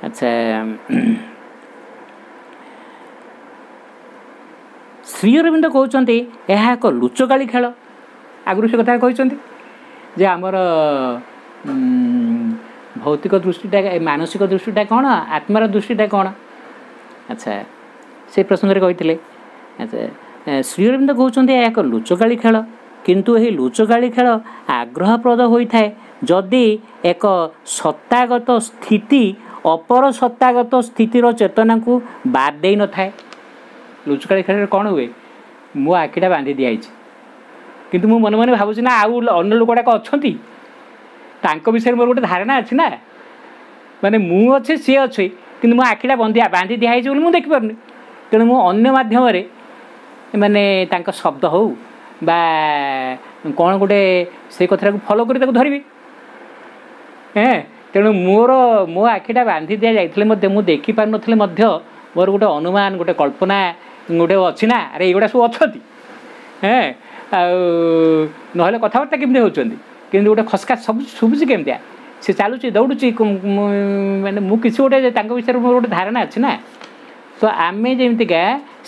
ଆଚ୍ଛା, ଶ୍ରୀ ଅରବିନ୍ଦ କହୁଛନ୍ତି ଏହା ଏକ ଲୁଚକାଳି ଖେଳ। ଆଗରୁ ସେ କଥା କହିଛନ୍ତି ଯେ ଆମର ଭୌତିକ ଦୃଷ୍ଟିଟା, ମାନସିକ ଦୃଷ୍ଟିଟା କ'ଣ, ଆତ୍ମାର ଦୃଷ୍ଟିଟା କ'ଣ? ଆଚ୍ଛା, ସେ ପ୍ରସଙ୍ଗରେ କହିଥିଲେ। ଆଚ୍ଛା, ଶ୍ରୀ ଅରବିନ୍ଦ କହୁଛନ୍ତି ଏହା ଏକ ଲୁଚକାଳି ଖେଳ, କିନ୍ତୁ ଏହି ଲୁଚକାଳି ଖେଳ ଆଗ୍ରହପ୍ରଦ ହୋଇଥାଏ ଯଦି ଏକ ସତ୍ତାଗତ ସ୍ଥିତି ଅପର ସତ୍ତାଗତ ସ୍ଥିତିର ଚେତନାକୁ ବାଦ ଦେଇନଥାଏ। ଲୁଚକାଳି ଖେଳରେ କ'ଣ ହୁଏ? ମୋ ଆଖିଟା ବାନ୍ଧି ଦିଆହେଇଛି, କିନ୍ତୁ ମୁଁ ମନେ ମନେ ଭାବୁଛି ନା ଆଉ ଅନ୍ୟ ଲୋକ ଗୁଡ଼ାକ ଅଛନ୍ତି, ତାଙ୍କ ବିଷୟରେ ମୋର ଗୋଟେ ଧାରଣା ଅଛି ନା। ମାନେ ମୁଁ ଅଛି, ସିଏ ଅଛି, କିନ୍ତୁ ମୋ ଆଖିଟା ବାନ୍ଧି ଦିଆହେଇଛି ବୋଲି ମୁଁ ଦେଖିପାରୁନି। ତେଣୁ ମୁଁ ଅନ୍ୟ ମାଧ୍ୟମରେ, ମାନେ ତାଙ୍କ ଶବ୍ଦ ହେଉ ବା କ'ଣ ଗୋଟେ ସେଇ କଥାଟାକୁ ଫଲୋ କରି ତାକୁ ଧରିବି। ତେଣୁ ମୋ ଆଖିଟା ବାନ୍ଧି ଦିଆଯାଇଥିଲେ ମଧ୍ୟ, ମୁଁ ଦେଖିପାରୁନଥିଲେ ମଧ୍ୟ, ମୋର ଗୋଟେ ଅନୁମାନ, ଗୋଟେ କଳ୍ପନା ଗୋଟେ ଅଛି ନା, ଆରେ ଏଇଗୁଡ଼ା ସବୁ ଅଛନ୍ତି। ଆଉ ନହେଲେ କଥାବାର୍ତ୍ତା କେମିତି ହେଉଛନ୍ତି, କିନ୍ତୁ ଗୋଟେ ଖସକା ସବୁ ଶୁଭୁଛି କେମିତିଆ, ସେ ଚାଲୁଛି, ଦୌଡ଼ୁଛି, ମାନେ ମୁଁ କିଛି ଗୋଟେ ତାଙ୍କ ବିଷୟରେ ମୋର ଗୋଟେ ଧାରଣା ଅଛି ନା। ତ ଆମେ ଯେମିତିକା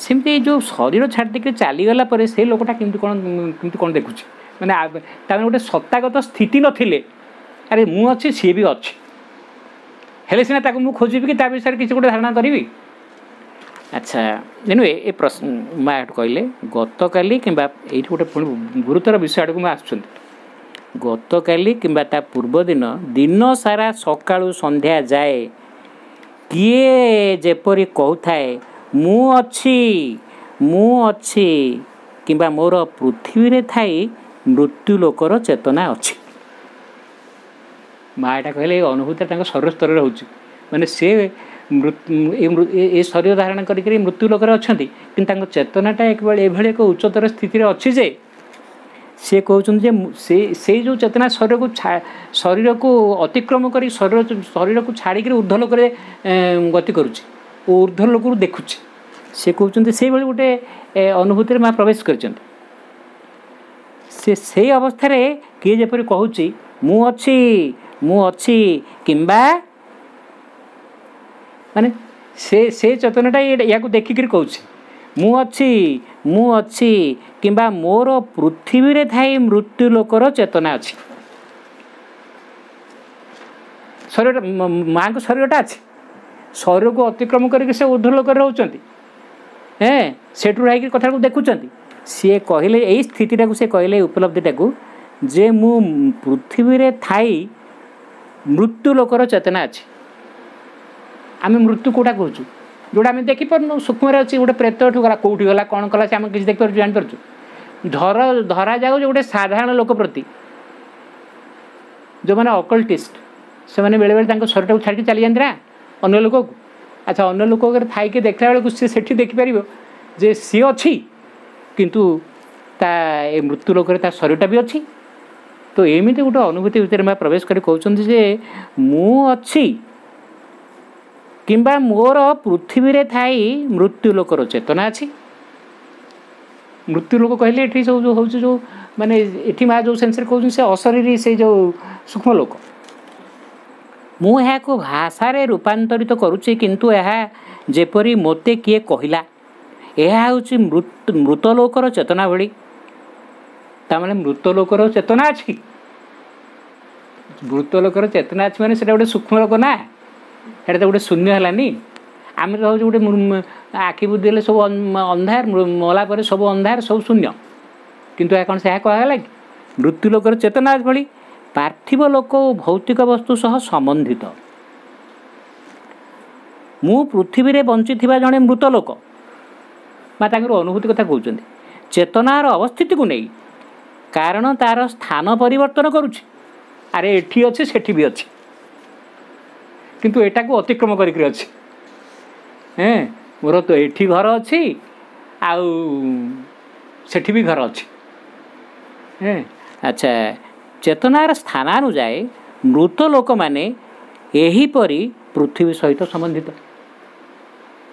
ସେମିତି ଯେଉଁ ଶରୀର ଛାଡ଼ି ଦେଇକି ଚାଲିଗଲା ପରେ ସେ ଲୋକଟା କେମିତି କ'ଣ ଦେଖୁଛି, ମାନେ ତାମାନେ ଗୋଟେ ସତ୍ତାଗତ ସ୍ଥିତି ନଥିଲେ, ଆରେ ମୁଁ ଅଛି, ସିଏ ବି ଅଛି, ହେଲେ ସିନା ତାକୁ ମୁଁ ଖୋଜିବି କି ତା ବିଷୟରେ କିଛି ଗୋଟେ ଧାରଣା କରିବି। ଆଚ୍ଛା, ତେଣୁ ଏ ପ୍ରଶ୍ନ ମା କହିଲେ ଗତକାଲି କିମ୍ବା ଏଇଠି ଗୋଟେ ପୁଣି ଗୁରୁତର ବିଷୟ ଆଡ଼କୁ ମୁଁ ଆସୁଛନ୍ତି। ଗତକାଲି କିମ୍ବା ତା ପୂର୍ବଦିନ ଦିନ ସାରା ସକାଳୁ ସନ୍ଧ୍ୟା ଯାଏ କିଏ ଯେପରି କହୁଥାଏ ମୁଁ ଅଛି କିମ୍ବା ମୋର ପୃଥିବୀରେ ଥାଇ ମୃତ୍ୟୁ ଲୋକର ଚେତନା ଅଛି। ମା ଏଟା କହିଲେ ଏ ଅନୁଭୂତିଟା ତାଙ୍କ ଶରୀର ସ୍ତରରେ ହେଉଛି, ମାନେ ସେ ଏ ଶରୀର ଧାରଣ କରିକି ମୃତ୍ୟୁ ଲୋକରେ ଅଛନ୍ତି, କିନ୍ତୁ ତାଙ୍କ ଚେତନାଟା ଏଭଳି ଏକ ଉଚ୍ଚତର ସ୍ଥିତିରେ ଅଛି ଯେ ସେ କହୁଛନ୍ତି ଯେ ସେଇ ଯେଉଁ ଚେତନା ଶରୀରକୁ ଅତିକ୍ରମ କରି ଶରୀରକୁ ଛାଡ଼ିକିରି ଊର୍ଦ୍ଧ୍ୱ ଲୋକରେ ଗତି କରୁଛି ଓ ଊର୍ଦ୍ଧ୍ୱ ଲୋକରୁ ଦେଖୁଛି। से कहते से गोटे अनुभूति माँ प्रवेश कर से अवस्था किए जपरी कहूँ मु अच्छी किंबा माने से चेतनाटा या देखिक कहूँ मु अच्छी किंबा मोर पृथ्वी रे थाई मृत्यु लोकर चेतना अच्छी शरीर माँ को शरीरटा अच्छी शरीर को अतिक्रम करके से ऊर्ध्व लोक रोचंती सेठू रही कथा को देखुंट सी कहले यही स्थितिटा से कहले उपलब्धिटा को जे मु पृथ्वी रे थाई मृत्यु लोकर चेतना अच्छी आम मृत्यु कौटा कहूँ जोटा आम देखिपार सूक्ष्म अच्छी गोटे प्रेत ठू गला कौटी गला कौन कला से आम किसी देखिपुर जापर धरा जाऊ जो गोटे साधारण लोक प्रति जो मैंने अकल्टिस्ट से मैंने बेले बेले शरीर को छाड़ी चली जाती ना अन्य लोक को अच्छा अन्य लोक थी देखला बेलू सी से देखिपर जे सी अच्छी किंतु ता ए मृत्यु लोक शरीरटा भी अच्छी तो एमती गोटे अनुभूति भितर मैं प्रवेश कर कहते जे मु अच्छी किंबा मोर पृथ्वी रे थाई मृत्यु लोकर चेतना अच्छी मृत्यु लोक कहले ये सब जो हूँ जो माने ये माँ जो सेन्स कहते से अशरीरी से जो सूक्ष्म लोक मुझे को भाषा रे रूपांतरित करुच्ची किंतु यह जेपरी मोते किए कहला यह हूँ मृतलोकर चेतना भली ताने मृतलोकर चेतना अच्छी मृतलोकर चेतना अच्छी मैंने गोटे सूक्ष्म लोक ना हेटा तो गोटे शून्य है आम तो गोटे आखि बुद्धि हेल्ले सब अंधार मला पर सब अंधार सब शून्य किंतु कौन से कहला कि मृत्युलोकर चेतना भली पार्थिव लोक भौतिक वस्तु सह संबंधित मु पृथ्वी रे बंची जड़े मृत लोक बा अनुभूति कथा कहते चेतनार अवस्थिति को नहीं कारण तार स्थान परिवर्तन करुच्ची अरे एठी अच्छे सेठी भी अच्छी किंतु एटा को अतिक्रम करिक अच्छी मोर तो एठी घर अच्छी आउ सेठी भी घर अच्छी अच्छा चेतनार स्थानानुजाए मृत लोक माने एहीपरि पृथ्वी सहित संबंधित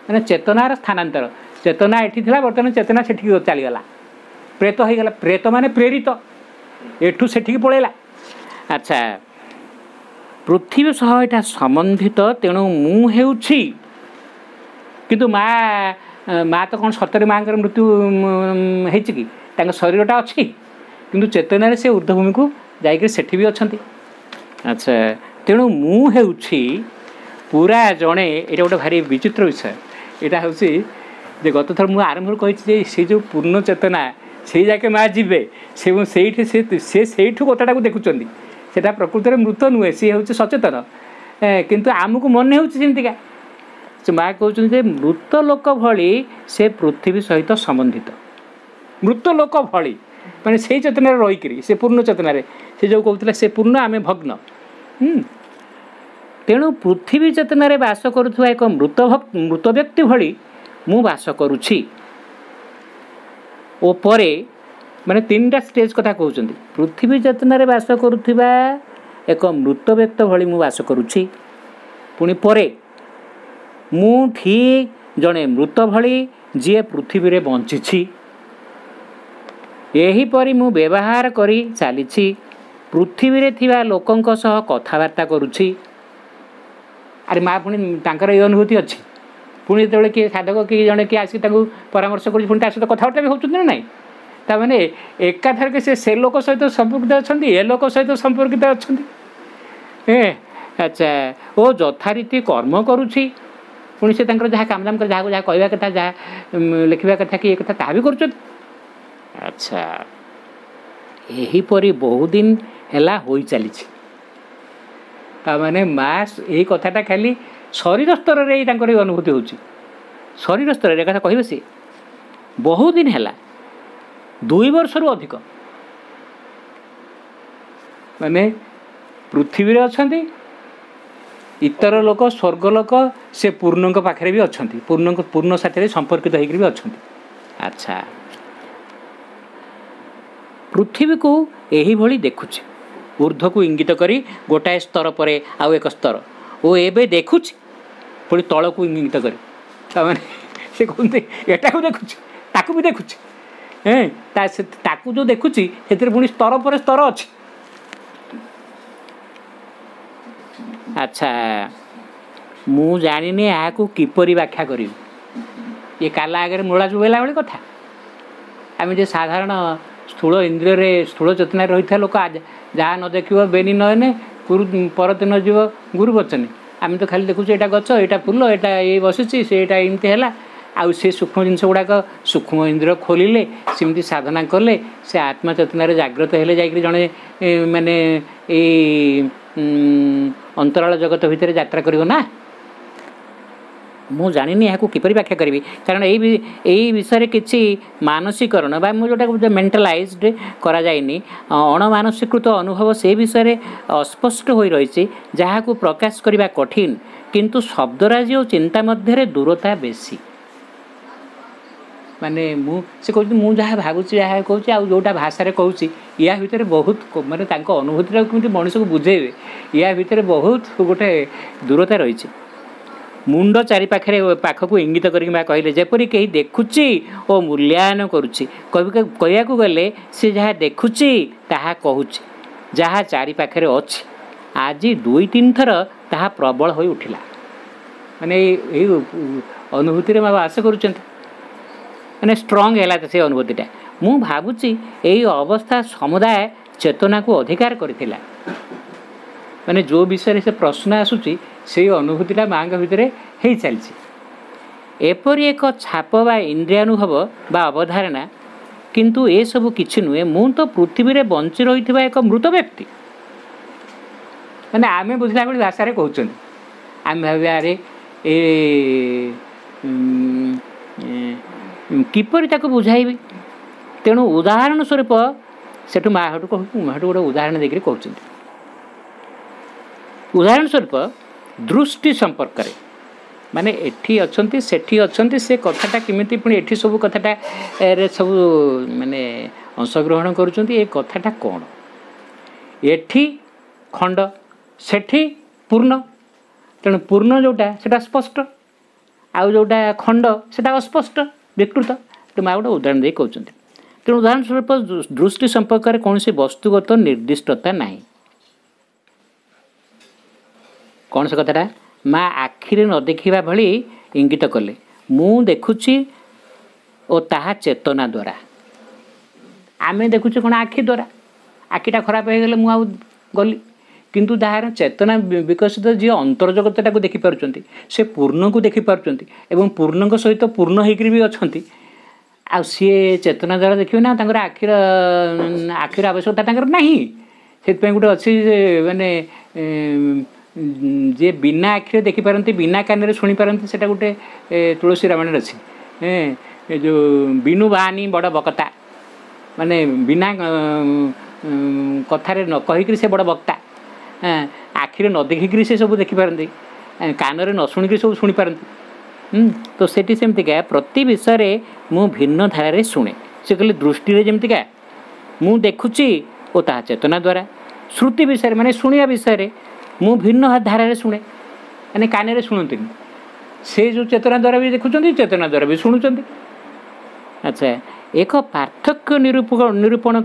मैंने चेतनार स्थानांतर चेतना एठी थिला बर्तमान चेतना सेठी चलीगला प्रेत हो गला प्रेत माने प्रेरित एठू सेठी पळेला अच्छा पृथ्वी सह एटा संबंधित तेणु मु हेउछि किंतु माँ तो कौन सतरे माँ मृत्यु होती कि शरीरटा अच्छी किंतु चेतन से ऊर्ध्वभूमि को जाकर सेठी भी अच्छा अच्छा तेणु मु हेउछि पूरा जड़े ये गोटे भारी विचित्र विषय यहाँ हूँ गत थर मुझे आरंभ कही से जो पूर्ण चेतना से जाके माँ जीवे से कथाटा को देखुं सेटा प्रकृत में मृत नुहे सी हूँ सचेतन किंतु आमको मन होमतिका माँ कहते मृत लोक भली से पृथ्वी सहित संबंधित मृत लोक भली माने से चेतना रहीकि से पूर्ण चेतन से जो कहते से पूर्ण आम भग्न तेणु पृथ्वी चेतन बास करुवा एक मृत व्यक्ति भली मु बास करुछि ओ परे माने तीनटा स्टेज कथा कहते पृथ्वी चेतन बास करुवा एक मृत व्यक्ति भली मु बास करुछि पुणी परे मु ठीक जड़े मृत भली जी पृथ्वी रे बंची एहीपरि मु व्यवहार करी चली पृथ्वी रे थिबा लोकंक सह कथबार्ता करुछि अरे माँ पुणी तांकर ये अनुभूति अच्छी पुणी जो किए साधक कि जड़े किए आसिक परामर्श कर सहित कथबार्ता भी होती ना नाई ताने एकाथर से लोक सहित संपर्कित अच्छा ए लोक सहित संपर्कित अच्छा अच्छा ओ यथारीति कर्म करुछि पुणी से जहाँ काम दाम कर जहाँ जहाँ कहवा कथा जहाँ लिखा कथा कि कथा ता भी कर अच्छा यहीपरि बहु दिन है हो चली ताने माँ यही कथाटा खाली शरीर स्तर में अनुभूति हो शरीर स्तर में कथा कह सी बहुत दिन है 2 वर्ष रु अधिक माने पृथ्वी अच्छा इतर लोक स्वर्ग लोक से पूर्ण पाखे भी अच्छा पूर्ण साथी संपर्कित होकर भी अच्छा अच्छा पृथ्वी को यही भली देखुछि ऊर्ध्व को इंगित करी गोटाए स्तर पर आउ एक स्तर ओ एबे देखुछि पुणी तल को इंगित करी से कहते एटा को देखुची ताकू भी देखुची ताकू जो देखुची से पुणी स्तर पर स्तर अच्छे। अच्छा मु जानी यहाँ किपरि व्याख्या करी ये काला आगे मूला चुबेला भाई कथा आम जे साधारण स्थूल इंद्रिय स्थूल चेतना रही था लोक जहाँ न देख बेनी नयने गुरु परते न जीव गुरु बचने आम तो खाली देखुचे यहाँ गच यहाँ फुल यहाँ ये बसी से एमती है आउ से सूक्ष्म जिनस गुड़ाक सूक्ष्म इंद्रिय खोलिले सेमती साधना कले से आत्मा चेतन जागृत हेले जाकि जड़े माने अंतराल जगत भितर यात्रा करिवो ना। मु जानिनी यहाँ किपरि व्याख्या करी कारण यही विषय किसी मानसिकरण बा मुझे मेंटलाइज्ड करा जाइनी अणमानसिकृत अनुभव से विषय अस्पष्ट हो रही जहाँ को प्रकाश करने कठिन किंतु शब्दराजी और चिंता मध्य दूरता बेसी माने से कहते मुझे जहाँ भावुँ जहाँ कहूँ आ जोटा भाषा कहूँ या भितर बहुत माने अनुभूति कमी मनीष को बुझेबे या भितर बहुत गोटे दूरता रही मुंड चारि पाखे पाखक इंगित करके कहले जेपरी कहीं देखुची और मूल्यांकन करुच्ची कहया गले सी जहाँ देखुची ताहा कहूची जहाँ चारि पाखे अच्छी आज 2-3 थर ताहा प्रबल हो उठिला माने अनुभूति में आशा करुँच माने स्ट्रंग है से अनुभूतिटा मु भावुची यही अवस्था समुदाय चेतना को अधिकार करथिला माने जो विषय से प्रश्न आसूची से अनुभूतिटा माँ भितर हो चलती एपरी एक छाप बा इंद्रियानुभव बा अवधारणा किंतु ए सब किछि नुहे मु तो पृथ्वी रे बंची रही एक मृत व्यक्ति माने आमे बुझला भाई भाषा कहते आम भाव अरे किपरि ताको बुझाइबी तेणु उदाहरण स्वरूप सेठु माँ हटू कहूँ गोटे उदाहरण देकर कहते उदाहरण स्वरूप दृष्टि संपर्क रे माने एठी अछंती सेठी अछंती से कथाटा किमिति पुणी एठी सब कथाटा रे सब माने अंशग्रहण करुचंती ए कथाटा कौन एठी खंड सेठी पूर्ण तेणु पूर्ण जोटा सेटा स्पष्ट आउ जोटा खंड सेटा अस्पष्ट विकृत तो माँ गोटे उदाहरण दे कहते तेणु उदाहरण स्वरूप दृष्टि संपर्क रे कौन से वस्तुगत निर्दिष्टता नहीं कौन से कथाटा माँ आखिरे न देखा भली इंगित कले मु देखुची और ताहा चेतना द्वारा आमे देखुचे कौन आखि द्वारा आखिटा खराब हो गले मुझे गली किंतु ताहार चेतना विकसित जी अंतर्जगतटा को देखिपार से पूर्ण को देखिपार एवं पूर्ण सहित पूर्ण होकर भी अच्छा आ सी चेतना द्वारा देखिए ना आखिर आखिर आवश्यकता नहीं से गोटे अच्छी माने जे बिना आखिरे देखिपारती बिना कान शुणी पारती से गोटे तुलसी रामायण अच्छी जो बिनु बानी बड़ बक्ता माने बिना कथार न कहीकि से बड़ बक्ता आखिरे न देखिक से सब देखिपारती कान न शुणिक सब शुणी पारती तो सेठी सेमती क्या प्रति विषय मु भिन्न धारा शुणे से कहले दृष्टि जमती क्या मु देखुची और ता चेतना द्वारा श्रुति विषय माने शुणिया विषय मु भिन्न धारा शुणे मैंने कान शुणती से जो चेतना द्वारा भी देखुं चेतना द्वारा भी शुणुंट। अच्छा एक पार्थक्य निरूपण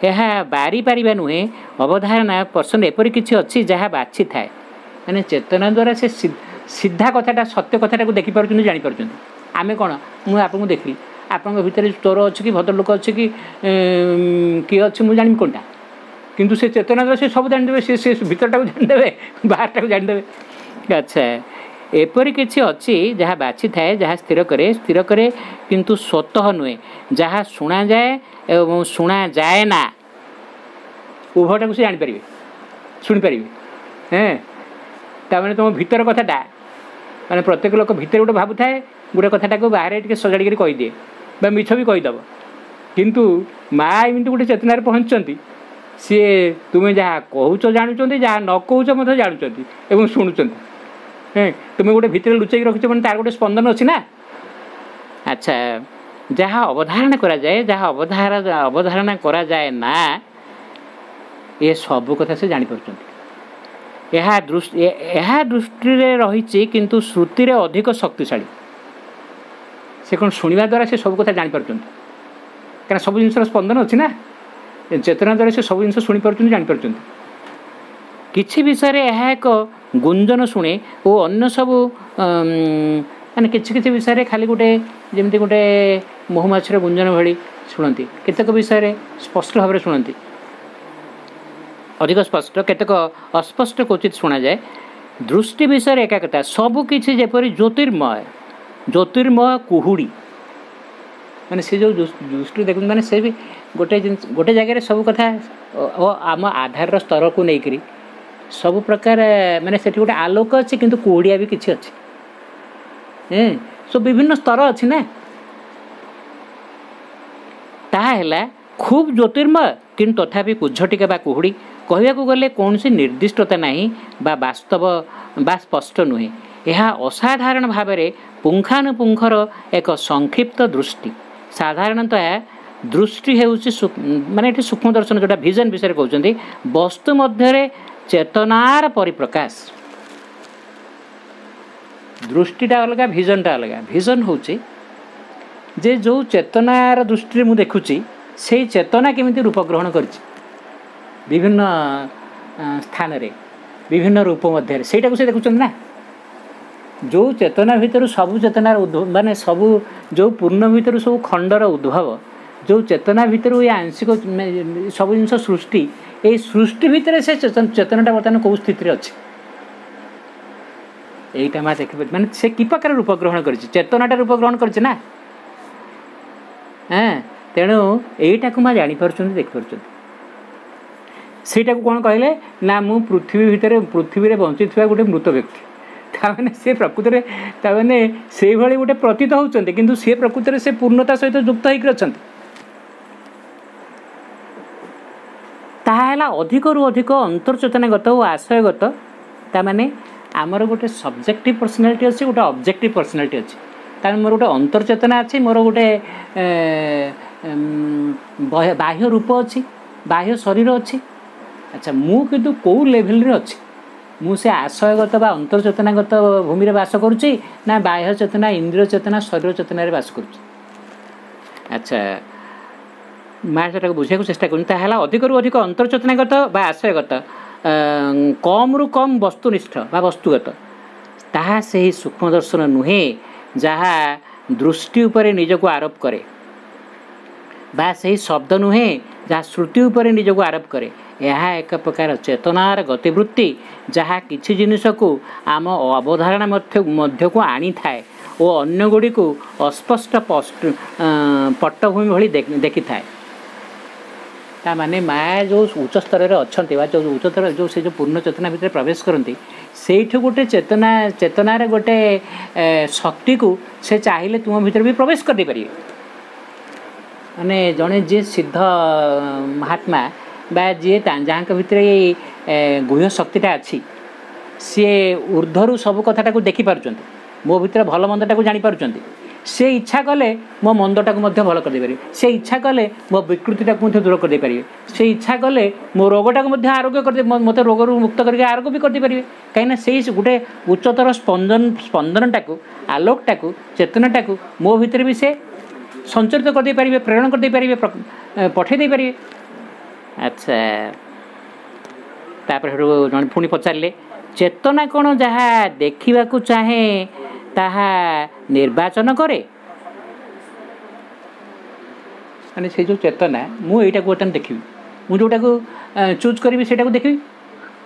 यह बारी पारिबा नुहे अवधारणा पर्सन एपरी किछि अछि जहाँ बाछि थाए माने चेतना द्वारा से सीधा कथाटा सत्य कथाटा को देखिपार जापर आमे कौन मुझे आपको देखली आपण भितर चोर अच्छी कि भद्रलोक अच्छी कि किए अच्छी मुझे जानी कौनटा किंतु से चेतना द्वारा से सब जानीदे से भीतरटा को जानीदे बाहरटा को जानीदे। अच्छा एपरी किछि अच्छी जहाँ बाछि थाए जहाँ स्थिर करे किंतु स्वतः नुहे जहाँ शुणा जाए एवं शुणा जाए ना उभयटा को से जानीपर शुणिपारे ताने तुम भीतर कथाटा माने प्रत्येक लोक भीतर गोटे भावु थाए गोटे कथाटा को बाहर टे सजाड़ी कहीदिए बा मिछ भी कहीदेव किंतु माँ एमती गोटे चेतनार पहुँचती सी तुम्हें जहाँ कहूच जानुंट जहाँ न कहूच मत जानुंट एवं शुणुंट तुम्हें गोटे भितर लुचाई रखिच मैंने तार गोटे स्पंदन अच्छी ना। अच्छा जहाँ अवधारणा करा जाए जहाँ अवधारणा करा जाए ना ये सब कथा से जापर यह दृष्टि रही किंतु श्रुति रे अधिक शक्तिशाली से कौन शुणा द्वारा से सब कथा जापर क्या सब जिन स्पंदन अच्छी ना चेतना द्वारा से सब जिन शुणिपार जापर किसी विषय यह एक गुंजन शुणे और अन्य सब माने किसी विषय खाली गोटे जमी गोटे महुमाछर गुंजन भली शुणती केतक विषय स्पष्ट भाव में शुणती अधिक स्पष्ट केतक अस्पष्ट क्वचित शुणा जाए दृष्टि विषय एका कथा सबकि जेपरी ज्योतिर्मय ज्योतिर्मय कुहुड़ी माने से जो दृष्टि देखते माने से भी गोटे जगह सब कथा आम आधार स्तर को लेकर सब प्रकार माने से गोटे आलोक अच्छी किंतु कुहुड़िया भी किसी अच्छी सब विभिन्न स्तर अच्छी ना ताहा खूब ज्योतिर्मय किंतु तथापि कुझटिका बा कुहुड़ी कहवाक गले कौन सी निर्दिष्टता नहीं बा वास्तव बा स्पष्ट नुहे यह असाधारण भाव में पुंखानुपुंखर एक संक्षिप्त दृष्टि साधारणतः दृष्टि माने सूक्ष्म दर्शन जोटा विजन विषय कहते वस्तु मध्य चेतनार परिप्रकाश दृष्टिटा अलग विजनटा अलग विजन हूँ जे जो चेतनार दृष्टि मु देखुची से चेतना केमिति रूप ग्रहण करछि विभिन्न स्थान रे विभिन्न रूप मध्य से देखुछन ना जो चेतना भितर सबु चेतनार माने सबु जो पूर्ण भितर सब खंडर उद्भव जो चेतना भितर ये आंशिक सब जिन सृष्टि ये सृष्टि भितर से चेतनाटा बर्तमान कौ स्थित अच्छे यहीटा माँ देख माने से कि प्रकार रूप ग्रहण कर चेतनाटा रूप ग्रहण कर ना हाँ तेणु यहीटा को माँ जापर देखिपुर सेटा को कौन कहले ना मु पृथ्वी भितर पृथ्वी बंची गोटे मृत व्यक्ति ताने से प्रकृति में ताने से भली गोटे प्रतीत होउचंती किंतु से प्रकृति से पूर्णता सहित युक्त होकर अछंती ताहा अधिक रु अधिक अंतर्चेतनागत और आशयगत ताने आमर गोटे सब्जेक्टिव पर्सनालिटी अच्छी गोटे ऑब्जेक्टिव पर्सनालिटी अच्छी तार मोर गोटे अंतर्चेतना अच्छी मोर गोटे बाह्य रूप अच्छी बाह्य शरीर अच्छी अच्छा मु किंतु कौ लेवल रे अच्छी मु से आशयगत बा अंतर्चेतनागत भूमि रे वास करुच्ची ना बाह्य चेतना इंद्रिय चेतना शरीर चेतना रे वास करुच्ची अच्छा माँ से बुझा चेष्टा करूँ अधिक रु अधिक अंतर्चेतनागत बा आशयगत कम रु कम वस्तुनिष्ठ बा वस्तुगत ताहा से ही सूक्ष्म दर्शन नुहे जहा दृष्टि उपरे निजको आरोप करे बा से ही शब्द नुहे जहाँ श्रुति उपरे निजको आरोप करे यह एक प्रकार चेतनार गतिवृत्ति जहाँ किसी जिनिस को आम अवधारणा मध्य को आनी थाए और अन्य गुड़ी को अस्पष्ट पट्टभूमि भली देखी थाए ता माने माया जो उच्च स्तर में अच्छा जो उच्च स्तर जो से जो पूर्ण चेतना भितर प्रवेश करती से गोटे चेतनार गोटे शक्ति को से चाहिए तुम भीतर भी प्रवेश कर दे पारे माने जड़े जी सिद्ध महात्मा बा जी जहाँ भितर गुह्य शक्तिटा अच्छी सी ऊर्धरू सब कथाटा को देखी पार्टी मो भीतर भल मंदटा को जापार से इच्छा कले मो मंदटा को भल कर पारे से इच्छा कले मो विकृतिटा को दूर कर पारे से इच्छा कले मो रोगटा को आरोग्य कर मत रोग मुक्त करके आरोग्य भी कर पारे कहीं से गोटे उच्चतर स्पंदनटा को आलोकटा को चेतनाटा को मो भीतर भी से संचरित कर पारे प्रेरण कर पारे पठे पारे अच्छा तापर जन पुणी पचारे चेतना कौन जहाँ देखा चाहे ताहा निर्वाचन करे माने से जो चेतना मु एटा को बर्तमान देखी मु जोटा को चूज करी सेटा को देखी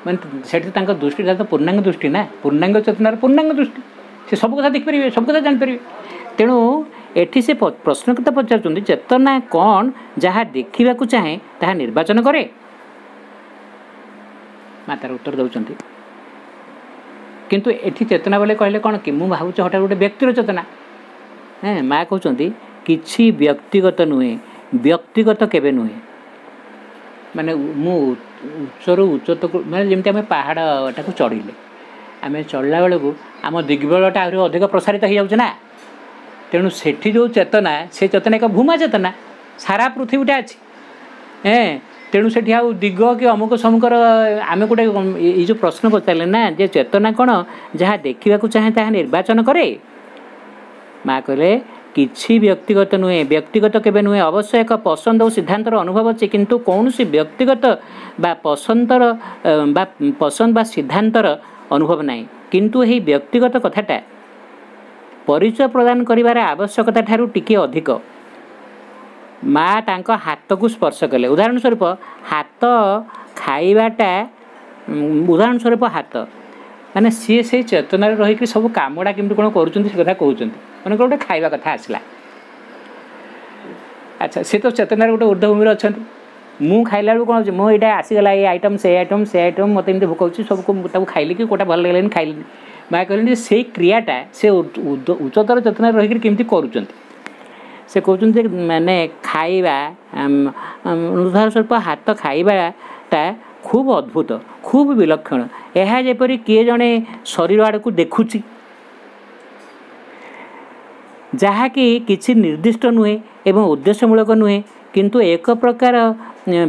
माने सेठी तांका दृष्टि तो पूर्णांग दृष्टि ना पूर्णांग चेतनार पूर्णांग दृष्टि से सब कथा देख पारे सब कथा जान पारे तेणु एठी से प्रश्न कथा पचार चेतना कौन जहाँ देखा चाहे ताहा निर्वाचन करे मातार उत्तर दौरान किंतु एठी चेतना बोले कहले कौन कि मुझे भावुँ हठात गोटे व्यक्तिर चेतना हाँ माँ कहते किसी व्यक्तिगत नुहे व्यक्तिगत केबे नुहे माने मु उच्चर उच्चत माने जमी आम पहाड़टा को चढ़ले आम चढ़ला बेलू आम दिग्बलटा आहरी अधिक प्रसारित हो जाऊँ ना तेणु सेठी जो चेतना से चेतना एक भूमा चेतना सारा पृथ्वीटा अच्छी तेणु से दिग कि अमुक समुकर आम गोटे ये जो प्रश्न पचारे ना जे चेतना कौन जहाँ देखा चाहे ताहा निर्वाचन करे माँ कहले किसी व्यक्तिगत नुहे व्यक्तिगत केबे नुहे अवश्य एक पसंद और सिद्धांतर अनुभव अच्छे किंतु कौन सी व्यक्तिगत बा पसंदर बा पसंद बा सिद्धांतर अनुभव ना किंतु यही व्यक्तिगत कथाटा परिचय प्रदान करिवार आवश्यकता ठारू टिके अधिक माँ तांको हाथ को स्पर्श कले उदाहरण स्वरूप हाथ खाइबाटा उदाहरण स्वरूप हाथ माने सी से चेतना रही सब कामटा केमती कौन कर कथा कहते मन गोटे खाइबा कथा आसला अच्छा सी तो चेतनार गोटे ऊर्ध्वभूमि अच्छा मु खाइला बेलू कौन मुझे आसीगला ये आइटम से आइटम मत एमती भोक सब खाइली कि कौटा भल लगे खाइली माँ कहली से क्रियाटा से उच्चतर चेतना रही केमती करुँच से कहते माने खाइबा उदाहरण स्वरूप हाथ खाइबाटा खूब अद्भुत खूब विलक्षण यह जेपरी किए जड़े शरीर आड़ को देखुची जहाँकि किसी निर्दिष्ट नुहे एवं उद्देश्यमूलक नुहे किंतु एक प्रकार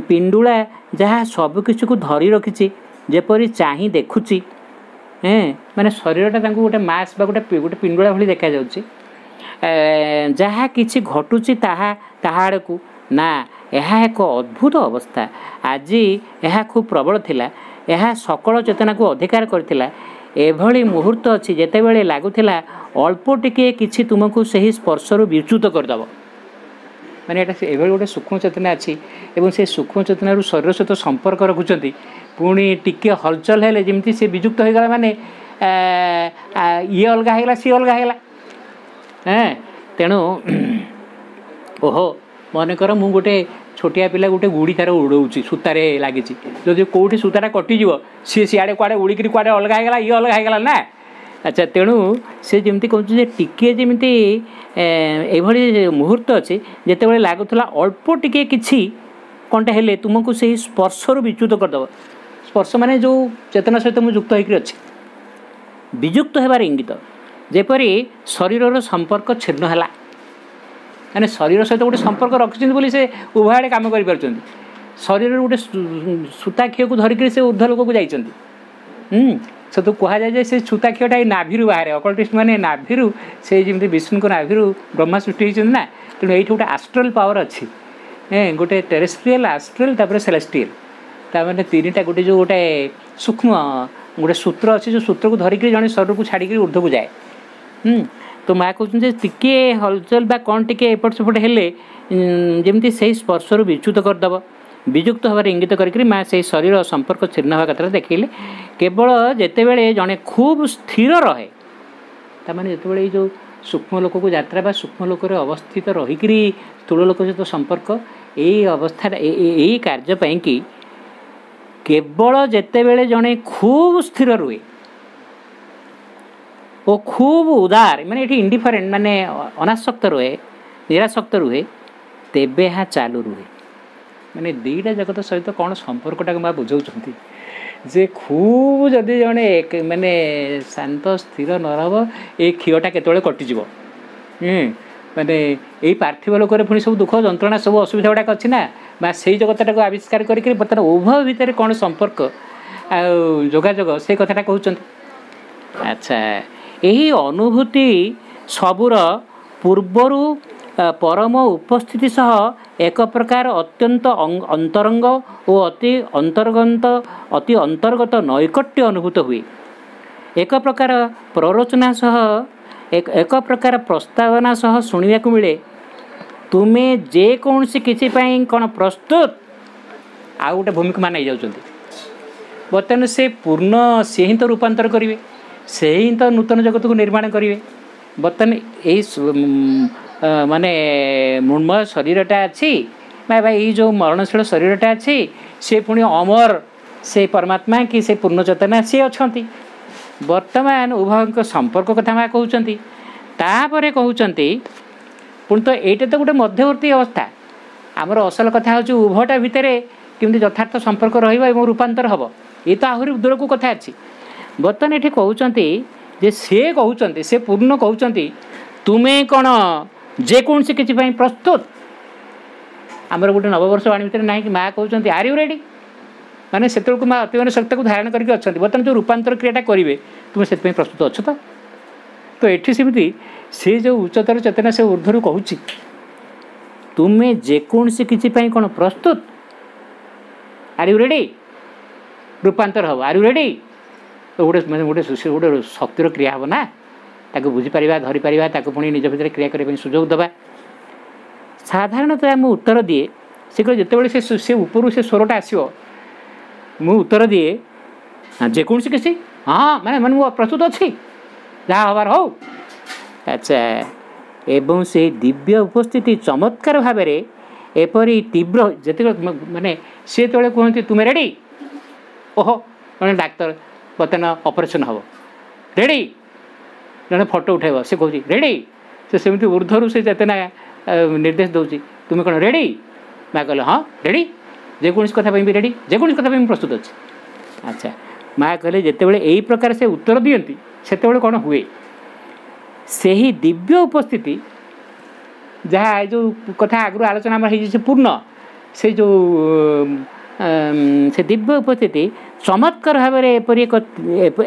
पिंडुला जहाँ सबकिछ को धरी रखी जेपरी चाही देखुची माने शरीरटा गोटे मास बा गोटे गोटे पिंडुला भली देखा जाउची जहाँ किसी घटुची ताहा आड़ को ना यह एक अद्भुत अवस्था आज यह खूब प्रबल थिला यह सकल चेतना को अधिकार करथिला एभली मुहूर्त अच्छी जेते बेले लागुथिला अल्प टिके किछि तुमको सही स्पर्शरू विच्युत करदेव माने एभली गोटे सूक्ष्म चेतना अच्छी एवं से सूक्ष्म चेतनारू शरीर सहित संपर्क रखुचंती पुणी टिके हलचल हेले जेमती से विजुक्त हो गला माने ये अलगा हेला सी अलगा हेला तेणु ओहो मनकर मु गोटे छोटिया पिला गोटे गुड़ी तार उड़ौची सूतार लगी जदि कौटी सूताटा कटिज सी सियाड़े कुआड़े उड़िक कुआड़े अलग होगा ये अलग होगा ना अच्छा तेणु से जमी कहते टिके जमी ये मुहूर्त अच्छे जिते बड़े लगुला अल्प टिके किसी कौनटा हेले तुमको से स्पर्शरू विच्युत करदेव स्पर्श माने जो चेतना सहित मुझे युक्त होकर अच्छी विजुक्त होबार इंगित जेपरी शरीर संपर्क छिन्न है मैंने शरीर सहित गोटे संपर्क रखिंट से उभय आड़े कम कर शरीर गोटे सूताक्षी को धरिक से ऊर्ध्व लोक को जाइए से तो कह जाए से सूताक्षीटा नाभि बाहर अकल्टिस्ट मैंने नाभि से जमी विष्णु को नाभि ब्रह्मा सृष्टि होती ना तेणु ये गोटे आस्ट्रल पावर अच्छी गोटे टेरेस्ट्रियल आस्ट्रल तापर सेलेस्टियल ताने तीन टा गोटे जो गोटे सूक्ष्म गोटे सूत्र अच्छे जो सूत्र को धरिक जड़े शरीर को छाड़ी ऊर्ध्व को जाए तो माँ कहते टिके हलचल बा कौन टिके एपट सेपट हेले जमी से स्पर्शरू विच्युत करदेव विजुक्त होबार इंगित करके माँ से शरीर संपर्क छिन्न होगा कथा देखिले केवल जितेबले जड़े खूब स्थिर रहे ताने जिते जो सूक्ष्म लोक को यात्रा बा सूक्ष्म लोक अवस्थित रहीक स्थूल लोक सहित संपर्क यही अवस्था यही कार्यपाई कि केवल जितेबले जड़े खूब स्थिर रुहे और खूब उदार माने ये इंडिफरेन्ट माने अनासक्त रुहे निरासक्त रुहे तेबे यहाँ चालू रुहे माने दुईटा जगत सहित कौन संपर्कटा माँ बुझाऊँच जे खूब जदि जड़े माने शांत स्थिर न रह ये क्षीयटा केतବେଳେ कटिଯିବ माने यही पार्थिव लोक पुणी सब दुख जंत्रणा सब असुविधा गुड़ाक अच्छी ना माँ से जगतटा को आविष्कार करके बर्तमान उभय भितर कौन संपर्क जोगाजोग से कथाटा कहते अच्छा यही अनुभूति सबूर पूर्वर परम उपस्थिति सह एक प्रकार अत्यंत अंतरंग और अति अंतर्गत नैकट्य अनुभूत हुए एक प्रकार प्ररोचना सह एक प्रकार प्रस्तावना सह शुणा को मिले तुम्हें जेकोसी किसी कौन प्रस्तुत आ गोटे भूमिका मान जाऊँ बर्तमान से पूर्ण सी ही तो रूपांतर करेंगे से ही तो नूतन जगत को निर्माण करेंगे बर्तमान यही माने मृण्मय शरीरटा अच्छी भाई जो मरणशील शरीरटा अच्छी से पुणी अमर से परमात्मा कि से पूर्ण चेतना सी अच्छा बर्तमान उभय संपर्क कथा माँ कहते तापर कहते पुणी तो ये तो गोटे मध्यवर्ती अवस्था आमर असल कथा हूँ उभयटा भितर केमती यथार्थ संपर्क रूपांतर हम ये तो आहरी दूर को कथा अच्छी बर्तमान ये कहते जे से कहते से पूर्ण कहते तुम्हें कौन जेकोसी किसी प्रस्तुत आमर गोटे नववर्ष वाणी भितर ना कि माँ कहते आर यू रेडी माने से माँ अतिमान शक्ति को धारण करके अच्छा बर्तमान जो रूपांतर क्रियाटा करेंगे तुम्हें से प्रस्तुत अच्छ तो ये सेमती से जो उच्चतर चेतना से ऊर्ध्वर कहूँ तुम्हें जेकोसी किसी कौन प्रस्तुत आर यू रेडी रूपांतर हम आर यू रेडी तो गोटे गोटे गोटे शक्तिर क्रिया हम ना ताको बुझीपर धरीपर ताको पुणी निज भितर क्रिया करने सुजोग देवा साधारणतः मु उत्तर दिए से जिते से ऊपर से स्वरटा आसो मु उत्तर दिए हाँ जेकोसी किसी हाँ मैंने मैंने प्रस्तुत अच्छी जहाँ हबार हो अच्छा एवं से दिव्य उपस्थिति चमत्कार भाव में एपरी तीव्र जिते माने सी तो कहते तुम्हें रेडी ओहो जड़े डाक्तर बर्तमान ऑपरेशन हम रेडी जड़े फोटो उठेब से कौन रेडी सेमती ऊर्ध्वर से चेतना निर्देश दूसरी तुम्हें कौन रेडी माँ कहले हाँ रेडी जेकोसी कथा भी रेडी जेकोसी कथा भी प्रस्तुत अच्छे अच्छा माँ कहले जितेबाला यही प्रकार से उत्तर दियंती सेतेबाला कौन हुए से ही दिव्य उपस्थिति जहाँ जो कथा आगु आलोचना हो पूर्ण से जो से दिव्य उपस्थिति चमत्कार भाव में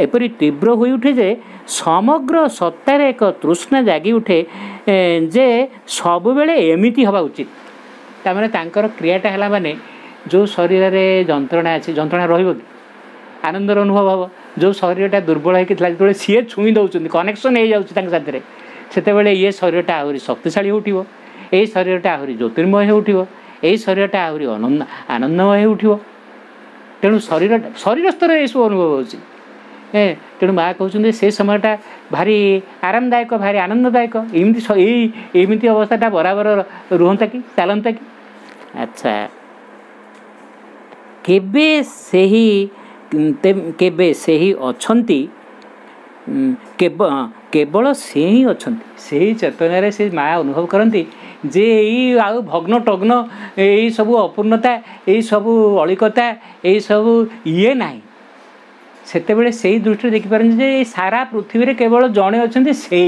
एपरी तीव्र हो उठे जे समग्र सत्तार एक तृष्णा जागी उठे जे सब बेले एमिति हवा उचित तार तांकर क्रियाटा है माने जो शरीर में जंत्रणा अच्छी जंत्रणा रही आनंदर अनुभव हम जो शरीरटा दुर्बल होता जो सी छुई दौरान कनेक्शन हो जाती से ये शरीरटा आहरी शक्तिशाली उठो ये शरीरटा आहरी ज्योतिर्मय उठो ये शरीरटा आहरी आनंदमय उठो तेणु शरीर स्तर ये सब अनुभव हो तेणु माँ कहते से समयटा भारी आरामदायक भारी आनंददायक एमती अवस्थाटा बराबर रुहता कि चलता कि अच्छा केबे से ही अछंती केवल से ही अछंती से ही चेतन से माँ अनुभव करती जे यही आउ भग्न टग्न यही सब अपूर्णता यही सब अलिकता यही सब ये नहीं सेतेबेले से ही दृष्टि देखिपारती जे सारा पृथ्वी रे केवल जड़े अच्छा से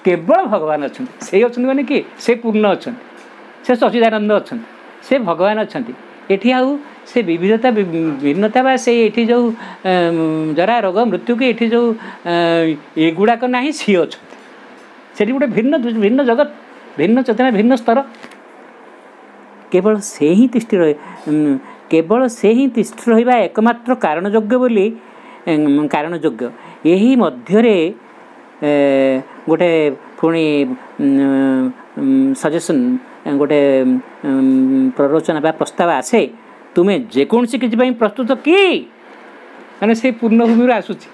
केवल भगवान अच्छा से अच्छा माने कि से पूर्ण अच्छा से सच्चिदानंद अच्छा से भगवान अच्छा एठी आउ से विविधता भिन्नता बा से एठी जो जरा रोग मृत्यु की एठी जो एगुड़ाक ना सी अच्छा से गोटे भिन्न भिन्न जगत भिन्न चेतना भिन्न स्तर केवल से ही तिष्ठि रहे केवल से ही तिष्ठि रहिबा एकमात्र कारण योग्य बोली कारण योग्य यही मध्यरे गोटे पुणी सजेसन गोटे प्ररोचना बा प्रस्ताव आसे तुम्हें जेकोसी किसी प्रस्तुत किए मैंने से पूर्णभूमि आसूची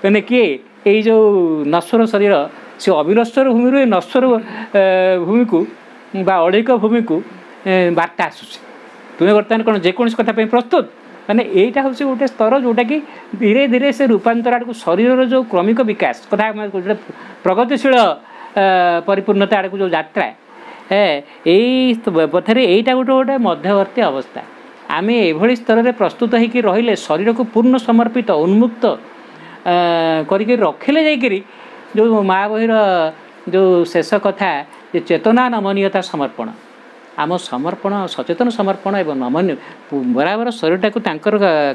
मैंने किए ये जो नश्वर शरीर से अविनश्वर भूमि नश्वर भूमि को बा अड़िक भूमि को बार्ता आसूची तुम्हें बर्तमान कौन जेकोसी कथा प्रस्तुत मैंने यहीटा हूँ गोटे स्तर जोटा कि धीरे धीरे से रूपांतर आड़ को शरीर जो क्रमिक विकास कथा प्रगतिशील परिपूर्णता आड़ को जो यात्रा यही पथरे यहीटा गोटे गोटे मध्यवर्ती अवस्था आम एभली स्तर में प्रस्तुत होकर रहिले शरीर को पूर्ण समर्पित उन्मुक्त करके रखिले जाकि जो माँ बहीर जो शेष कथा जे चेतना नमनीयता समर्पण आम समर्पण सचेतन समर्पण एवं नमनीय बराबर शरीरटा को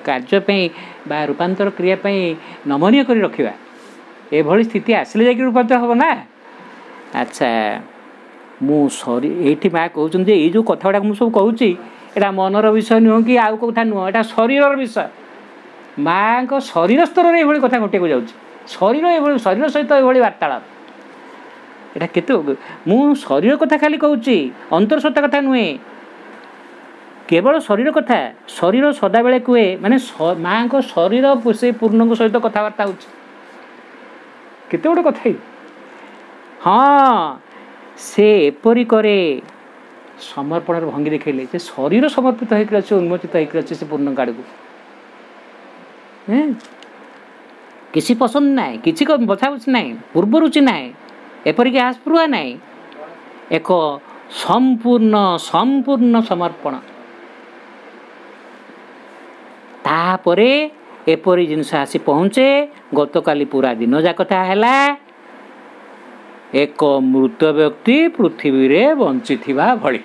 कार्यपाई बा रूपांतर क्रियापाई नमनीय कर रखा एभली स्थिति आसिले जाकि रूपांतर हम ना अच्छा मु सरी ये माँ कहते ये जो कथा गुड़ा मुझे सब कहूँ यहाँ मनर विषय नुह कि आउ कथा नुह यहाँ शरीर विषय माँ को शरीर स्तर में ये कथा घटिया जाऊँ शरीर शरीर सहित ये वार्तालाप यहाँ केत मु शरीर कथा खाली कहूँ अंतरसत्ता कथा नुहे केवल शरीर कथा शरीर सदा बेले कहे माने माँ को शरीर से पूर्ण सहित कथबार्ता हो केते गोटे कथा हाँ से एपरी करे समर्पण भंगी देखले से शरीर समर्पित होकर अच्छे उन्मोचित होकर अच्छे से पूर्ण गाड़ को किसी पसंद ना किसी को बछा बुझी ना पूर्व रुचि ना एपरिक आस्पृहा ना एक संपूर्ण संपूर्ण समर्पण तापरे एपरी जिनस आसी पहुँचे गतकाली पूरा दिन जाक है एक मृत व्यक्ति पृथ्वी रे बंची भली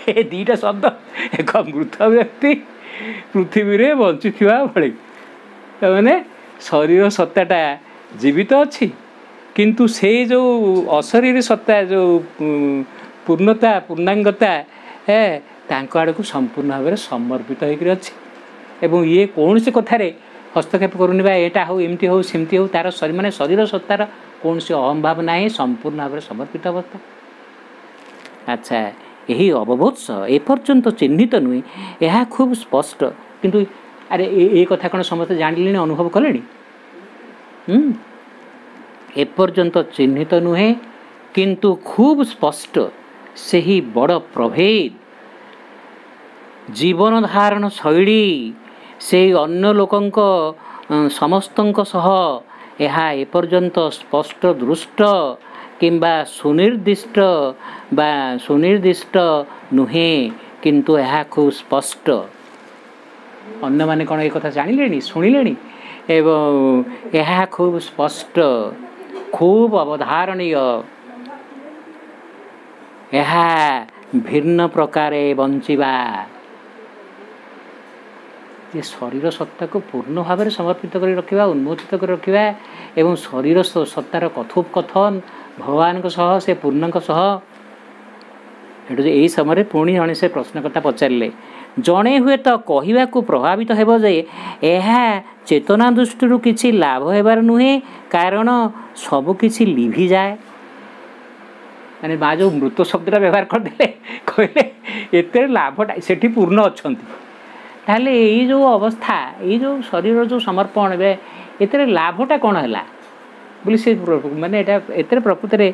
ए दीटा शब्द एक मृत व्यक्ति पृथ्वी रे बंची भली मैंने शरीर सत्ताटा जीवित अच्छी किंतु से जो अशरीर सत्ता जो पूर्णता पूर्णांगता है तांको आड़ को संपूर्ण भाव में समर्पित होकर अच्छे एवं ये कौन से कथार हस्तक्षेप करूनी बा एटा हो एमती हो सेमती हो तार शरीर माने शरीर सत्तार कौन से अहम भाव ना संपूर्ण भाव में समर्पित अवस्था। अच्छा यही अवबोध एपर्यंत चिन्हित नुहे यह खूब स्पष्ट किंतु अरे ये कथा कौन समस्त जान अनुभव कले एपर्यंत चिन्हित नुहे किंतु खूब स्पष्ट से ही बड़ प्रभेद जीवन धारण शैली से अन्य लोकंक समस्तंक सह यह एपर्यंत स्पष्ट दृष्ट किंबा सुनिर्दिष्ट बा सुनिर्दिष्ट नुहे किंतु यह खूब स्पष्ट अन्य माने कौन एक कथा जानिले शुणिले एवं यह खूब स्पष्ट खूब अवधारणीय यह भिन्न प्रकार बंचिबा ये शरीर सत्ता को पूर्ण भाव में समर्पित कर रखा उन्मोचित कर रखा एवं शरीर सत्तार कथोपकथन भगवान सह से पूर्ण सह यही समय पुणी जड़े से प्रश्नकर्ता पचारे जड़े हुए तो कहवा को प्रभावित हो यह चेतना दृष्टि किसी लाभ होबार नुहे कारण सबकि लिभि जाए माने माँ जो मृत शब्दटा व्यवहार करदे कहले एत लाभटा से पूर्ण अच्छा ताहले यही जो अवस्था ये जो शरीर जो समर्पण ए लाभटा कौन है बोली से माने एत प्रकृत में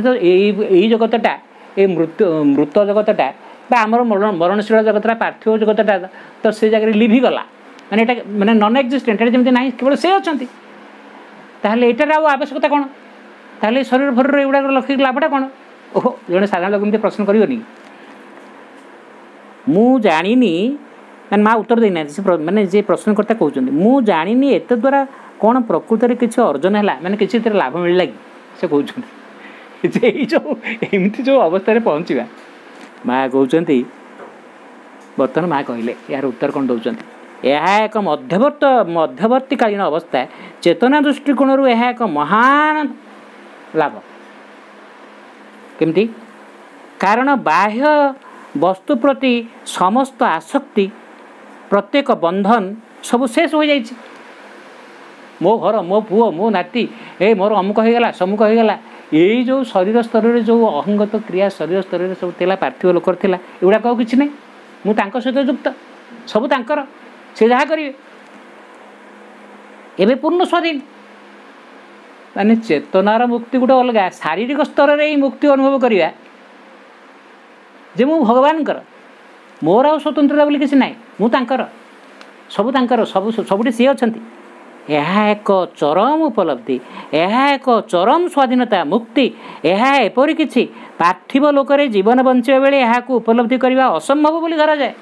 तो यही जगतटा ये मृत जगतटा आमर मरणशील जगतटा पार्थिव जगतटा तो से जगह लिभिगला माने एटा माने नॉन एक्जिस्टेंट जमी ना केवल से अच्छा ताहले एटार आवश्यकता कौन ताहले शरीर भर एगुड़ा लक्ष्य लाभटा कौन ओहो जड़े साधारण लोक प्रश्न करनी मु जानी मैंने माँ उत्तर देना माने जे प्रश्नकर्ता कहते मु जानी एत द्वारा कौन प्रकृत में किसी अर्जन है माने किसी लाभ मिलला कि से कहते जो एमती जो अवस्था पहुँचा माँ कहते बर्तमान माँ कहले यार उत्तर कौन दौरान यह एक मध्यवर्तीकालीन अवस्था चेतना दृष्टिकोण यह एक महान लाभ केमती कारण बाह्य वस्तु प्रति समस्त आसक्ति प्रत्येक बंधन सब शेष हो जाए मो घर मो पुओ मो नाती ए मोर अमुक होगला समुक होगला यही जो शरीर स्तर में जो अहंगत क्रिया शरीर स्तर में सब थिला पार्थिव लोकर थिला एगुड़ाक आउ किछि नै मु तांको सहित युक्त सब तांकर से जहाँ करेंगे एवं पूर्ण स्वाधीन माने चेतनार मुक्ति गोटे अलग शारीरिक स्तर में ही मुक्ति अनुभव करवा जे मु भगवान मोर आ स्वतंत्रता बोली किसी ना मुझर सब सबुठी सी अच्छा यह एक चरम उपलब्धि यह एक चरम स्वाधीनता मुक्ति यह एपरी किछि पार्थिव लोकरे जीवन बंचा बेले यह उपलब्धि करने असंभव बोली धरा जाए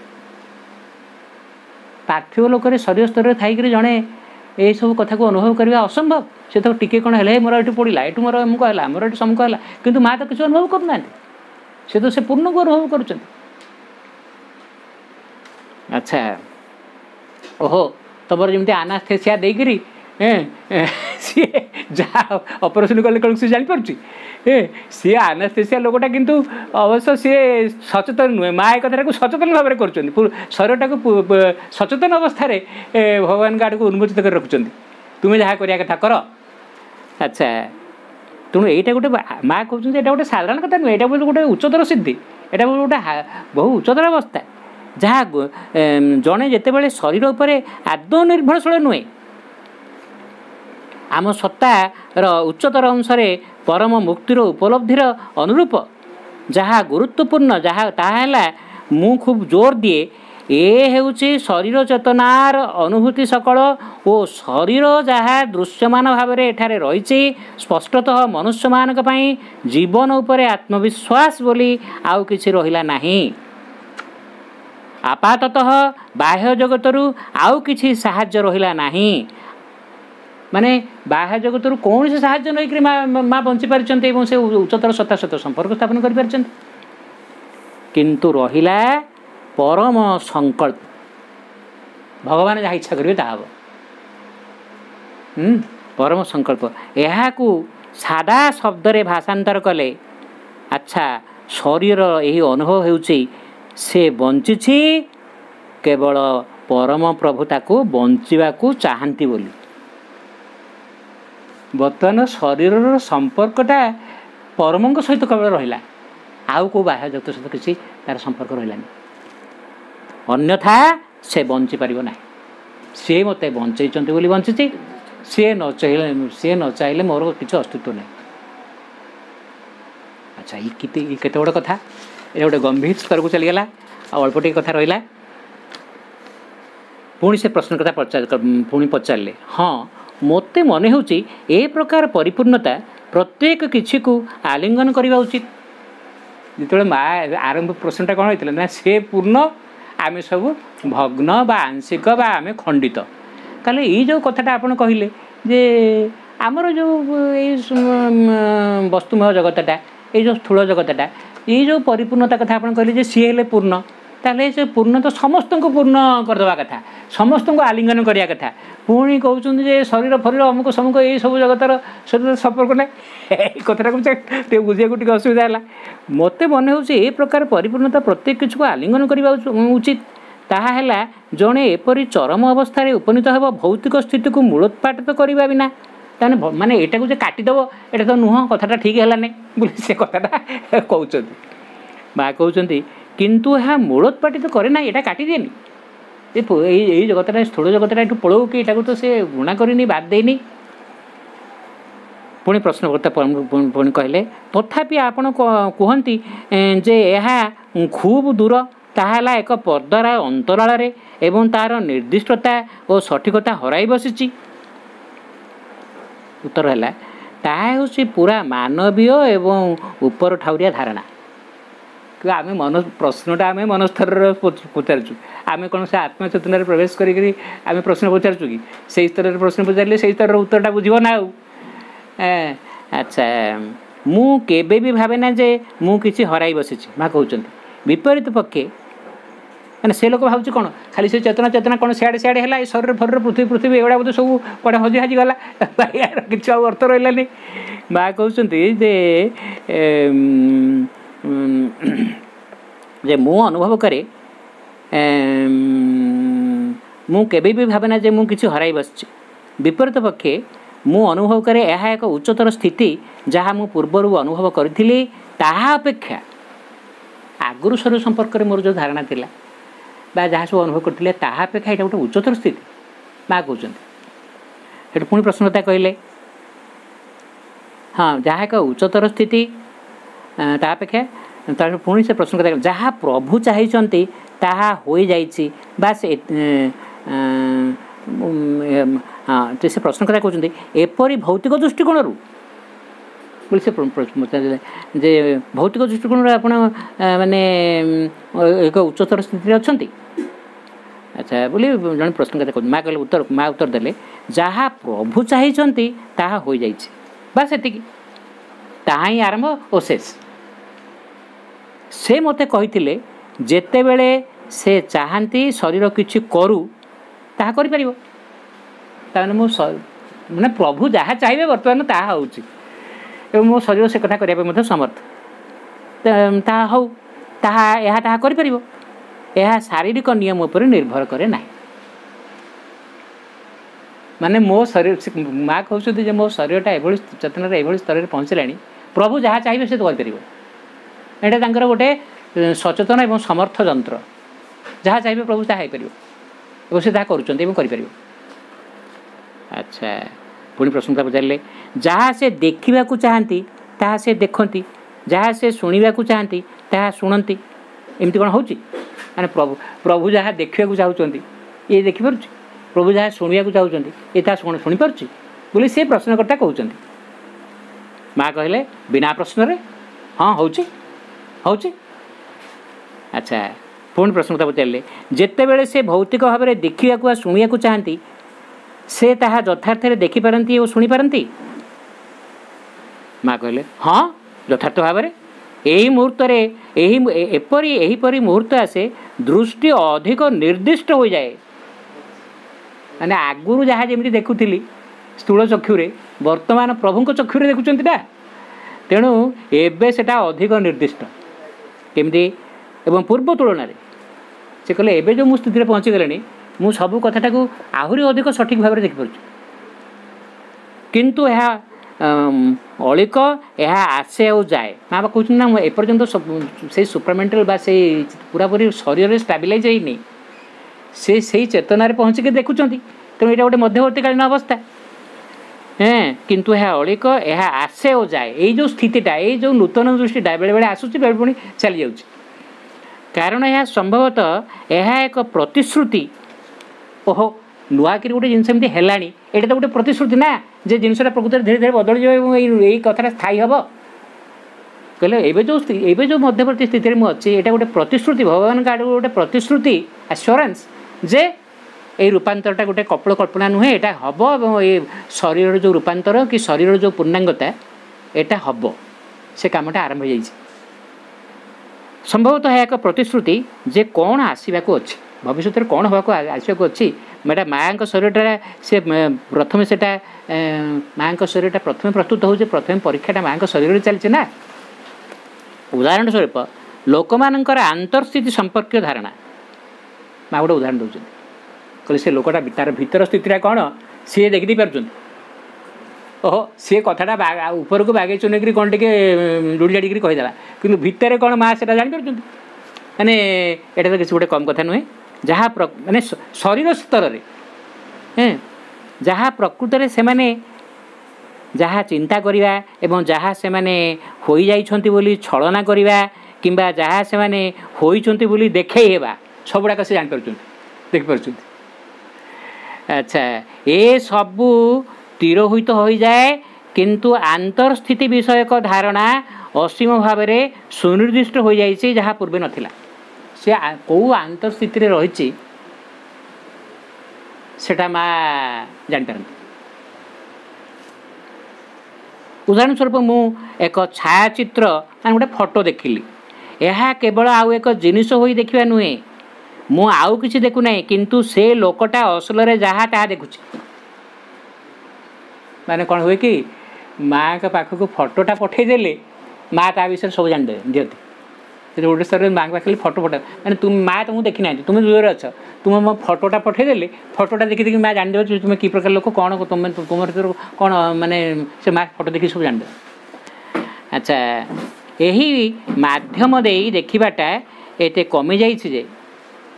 पार्थिव लोकरे शरीर स्तर में थी जड़े यही सब कथा को अनुभव करने असंभव से तो टिके कौन है मोर ये पड़ा ये मोर अमुक है मोर ये समुक है किंतु माँ तो किसी अनुभव करना से तो से पूर्ण को अनुभव कर अच्छा ओहो तुम जमी आनास्थेसिया देकरी सी जहाँ ऑपरेशन कले कौन सी जापर सी आनास्थेसिया लोकटा किंतु अवश्य सी सचेतन नुहे माँ एक कथा को सचेतन भाव में कर शरीरटा को सचेतन अवस्था भगवान आड़ को उन्मोचित कर रखुच्च तुम्हें जहाँ करिया कथा कर अच्छा तेणु यहीटा गोटे माँ कहते हैं गोटे साधारण कथा नुहे यहाँ गोटे उच्चतर सिद्धि यहाँ गोटे बहु उच्चतर अवस्था जहाँ जड़े जिते शरीर उपर आदौ निर्भरशील नुहे आम सत्तार उच्चतर अंश परम मुक्तिर उपलब्धिर अनुरूप जहाँ गुरुत्वपूर्ण जहाँ ताहा मु खूब जोर दिए ये हेउची शरीर चेतनार अनुभूति सकल और शरीर जहाँ दृश्यमान भाव में एठारे रही स्पष्टतः मनुष्य मानक पई जीवन उपरे आत्मविश्वास बोली आउ किछि रहिला नाही आपाततः बाह्य जगतरु आउ किछि साहाय्य रहिला नाही माने बाह्य जगतरु कौन से साहाय्य नहीं कि माँ बंची पारिछन्ते एवं से उच्चतर सत्ता सहित संपर्क स्थापन कर पारिछन्ते किंतु रहिला परम संकल्प भगवान जहाँ इच्छा करेंगे ताहा परम संकल्प यह सादा शब्द रे भाषांतर कले अच्छा शरीर यही अनुभव होउछि से बंचिछि केवल परम प्रभु ताको बंचिबाकू चाहंती बोली बर्तमान शरीर संपर्कटा परमंग सहित केवल रहिला आउ को बाह्य जगत सहित किसी तार संपर्क रहिलानी अन्यथा से बंची पारिबो नाही से मते बंचैचंती बोली बंचिछि से न चाहिले मोर किसी अस्तित्व नहीं। अच्छा ये केते बड़ कथा ये गोटे गंभीर स्तर को चलीगला अल्पटे कथा रहा पुणी से प्रश्न कथा पुणी पचारे हाँ मत मन हो प्रकार परिपूर्णता प्रत्येक किसी को आलिंगन करने उचित जो माँ आरंभ प्रश्नटा कौन होता ना से पूर्ण आम सब भग्न बा आंशिक बा आम खंडित ताले ये जो कथाटा आप कहले जे आमर जो वस्तुमय जगतटा ये जो स्थूल जगतटा ये जो परिपूर्णता कथा आप कहले सी हेले पूर्ण ताले से पूर्ण तो समस्त को पूर्ण करदेवा कथा समस्त को आलिंगन करिया कथा पुणी कहते जे शरीर फरीर अमुक समुक ये सब जगतर सहित संपर्क ना कथा बुझे टी असुविधा है मत मन हो प्रकार परिपूर्णता प्रत्येक किसी को आलिंगन करने उचित ताहा है जड़े एपरी चरम अवस्था उपनीत हो भौतिक स्थिति को मूलोत्पाटित करवा बिना ताने माने एटा को जे काटिदेव एटा तो नुह कथाटा ठीक है बोले से कथाटा कहते माँ कहते किंतु यहाँ मूलोत्पाटित करे ना यहाँ काटी दिए यही जगतटा स्थूल जगतटा ये पड़ो कि यहाँ तो से गुणा करनी बाद देनी पुणी प्रश्नकर्ता पुणी कहले तथापि आपण कहती जे यह खूब दूर ताहला एक पर्दार अंतराल एवं तार निर्दिष्टता और सठिकता हराई बसी उत्तर है ताहा हूँ पूरा मानवीय एवं ऊपर ठाउरिया धारणा कि आम मन प्रश्नटा आम मन स्तर पचारूँ आम कौन से आत्मचेतन प्रवेश करी आम प्रश्न पचारूँ कि से स्तर प्रश्न पचारे से स्तर उत्तरटा बुझे ना अच्छा मु केबे भी भावे ना जे मु किसी हराई बसी माँ कहते विपरीत पक्षे मैंने से लोक भाव कौन खाली से चेतना चेतना कौन सियाड़े सियाड़े है शरीर फरीर पृथ्वी पृथ्वी एगुड़ा बोधे सब कड़े हजी हाजी गला किसी अर्थ रही माँ कहते जे मु अनुभव करे मु केबे भी भावे ना जे मु किसी हराई बसछि विपरीत पक्षे मु अनुभव करे यह एक उच्चतर स्थिति जहाँ मु पूर्वर अनुभव करी ताहा अपेक्षा आगुरी शरीर संपर्क में मोर जो धारणा थिला बा जहाँ सब अनुभव करते ताहा अपेक्षा यहाँ गोटे उच्चतर स्थिति माँ कहते पुणी प्रश्नता कहले हाँ जहाँ एक उच्चतर स्थिति ता अपेक्षा पुणी से प्रश्न करता जहाँ प्रभु चाहिए ताहा हो जाइछि बा से हाँ तो से प्रश्न कथा कहते एपरी भौतिक दृष्टिकोण बोले से जे भौतिक दृष्टिकोण आप माने एक उच्चतर स्थिति अच्छा अच्छा बोले जन प्रश्न कथा कहते माँ कहले माँ उत्तर देले जहाँ प्रभु चाहिए ताहा हो जाइछि बस एतिकी ताहा ही आरंभ और शेष से मते कहिथिले जेते बेले से चाहती शरीर किछि करू ताहा करि परिबो ताने मो माने प्रभु जहाँ चाहिए बर्तमान ताहा होउछि एवं मो शरीर से कथा करिया मते समर्थ ताहा हो ताहा यहाँ ताहा करि परिबो यह शारीरिक नियम उपर निर्भर करे ना माने मो शरीर माँ कहते जे मो शरीरटा एभली चेतनार एभली स्तर में पहुँचलानी प्रभु जहाँ चाहिए से तो करिपारिबो एटा तांकर गोटे सचेतन एवं समर्थ यंत्र जहाँ चाहिए प्रभु ताहा हो से ताहा करुचंती एवं करिपारिबो। अच्छा पुणी प्रश्न पचारे जहाँ से देखा चाहती ताहा से देखती जहाँ से शुणा चाहती ताहा शुणती एमती कौन हो प्रभु प्रभु जहाँ देखा चाहते ये देखिपुर प्रभु जहाँ शुणा चाहते ये ताहा शुणिपार बोले से प्रश्नकर्ता कहते माँ कहले बिना प्रश्न हाँ हो अच्छा पुणी प्रश्नता पचारे जिते बड़े से भौतिक भाव में देखा शुणा चाहती से ताहा यथार्थ देखिपारती और शुणिपारती माँ कहले हाँ यथार्थ भाव में यही मुहूर्त एपरी मुहूर्त आसे दृष्टि अधिक निर्दिष्ट हो जाए माने आगुरु जहाँ जमी देखुली स्थूल चक्षुरे वर्तमान प्रभु चक्षुरे देखुं ना तेणु एबे सेटा अधिक निर्दिष्ट केमती एवं पूर्व तुलन से कहले एबे जो मु स्थिति पहुँची गले मु सब कथाटा को आहरी अधिक सठिक भाव में देखिपुर किंतु यह अलिक यह आसे आ जाए माँ बाप कहते ना एपर्यंत से सुपरमेंटल बा से पूरापूरी शरीर स्टाबिलाइज होनी से चेतनार पहुँचिक देखुं तेणु यहाँ गोटे मध्यवर्तीकालीन अवस्था किंतु यह अलिक यह आसे और जाए यही जो स्थितिटा यही जो नूतन दृष्टिटा बेले बेले आसूँ बेले पुणी चली जाऊँ कारण यह संभवतः यह एक प्रतिश्रुति ओहो नुआकि गोटे जिनस एमती है यहाँ तो गोटे प्रतिश्रुति ना जे जिनसा प्रकृति धीरे धीरे बदल जाए कथा स्थायी हम कहले एवं जो मध्यवर्ती स्थिति में अच्छी यहाँ गोटे प्रतिश्रुति भगवान का गोटे प्रतिश्रुति आश्योरेंस जे ये रूपांतरटा गोटे कपड़ कल्पना नुहे यहाँ हम ये शरीर जो रूपांतर कि शरीर जो पूर्णांगता यहाँ हम से कामटा आरंभ हो संभवतः एक प्रतिश्रुति जे कौन आसवाक अच्छी भविष्य में कौन होगा आसवाक अच्छी मैडा माँ का शरीरटा से प्रथम से माँ का शरीरटा प्रथम प्रस्तुत हो प्रथम परीक्षाटा माँ का शरीर चलती ना उदाहरण स्वरूप लोक मानकर आंतरस्थिति संपर्क धारणा माँ गोटे उदाहरण दूसरी कहले से लोकटा तार भीतर स्थितिटा कौन सी देखी पार्छ ओहो सी कथाटा ऊपर को बागे चुनक कौन टे लुड़ी जाड़ी कहीदेला कि भितर कौन माँ से जापर माने यहाँ तो किसी गोटे कम कथा नुहे जहाँ माने शरीर स्तर में जहाँ प्रकृत से माने जहाँ चिंता करिबा एवं जहाँ से माने होई जाइछंती बोली छलना करिबा किंबा जहाँ से माने होइछंती बोली देखेई हेबा सबुड़ाक से जान पारुछंती देख पारुछंती अच्छा ये सबू तिरोहित हो जाए किंतु आंतरस्थिति विषयक धारणा असीम भाव में सुनिर्दिष्ट हो जाए जहाँ पूर्वे नथिला से कौ आंतरस्थिति रही सेटा माँ जापर उदाहरण स्वरूप मु एक छायाचित्र मान गोटे फोटो देखिली यह केवल आउ एक जिनिस होई देखिबा नुहे मु आउ किसी देखु ना किंतु से लोकटा असल जहाँ ता देखुची माने कौन हुए कि माँ का पाखक फोटोटा पठेदेले माँ ता विषय सब जान दिखती गोटे स्तर माँ के पाखे फोटो पठा मैंने तुम माँ तुमको देखी ना तुम दूर अच्छ तुम मो फोटोटा पठेदेले फोटोटा देखी देखी माँ जान दे तुम कि प्रकार लोक कौन तुम तुम कौन माने से माँ फोटो देखी सब जान दे अच्छा यही माध्यम दे देखाटा ये कमी जाइए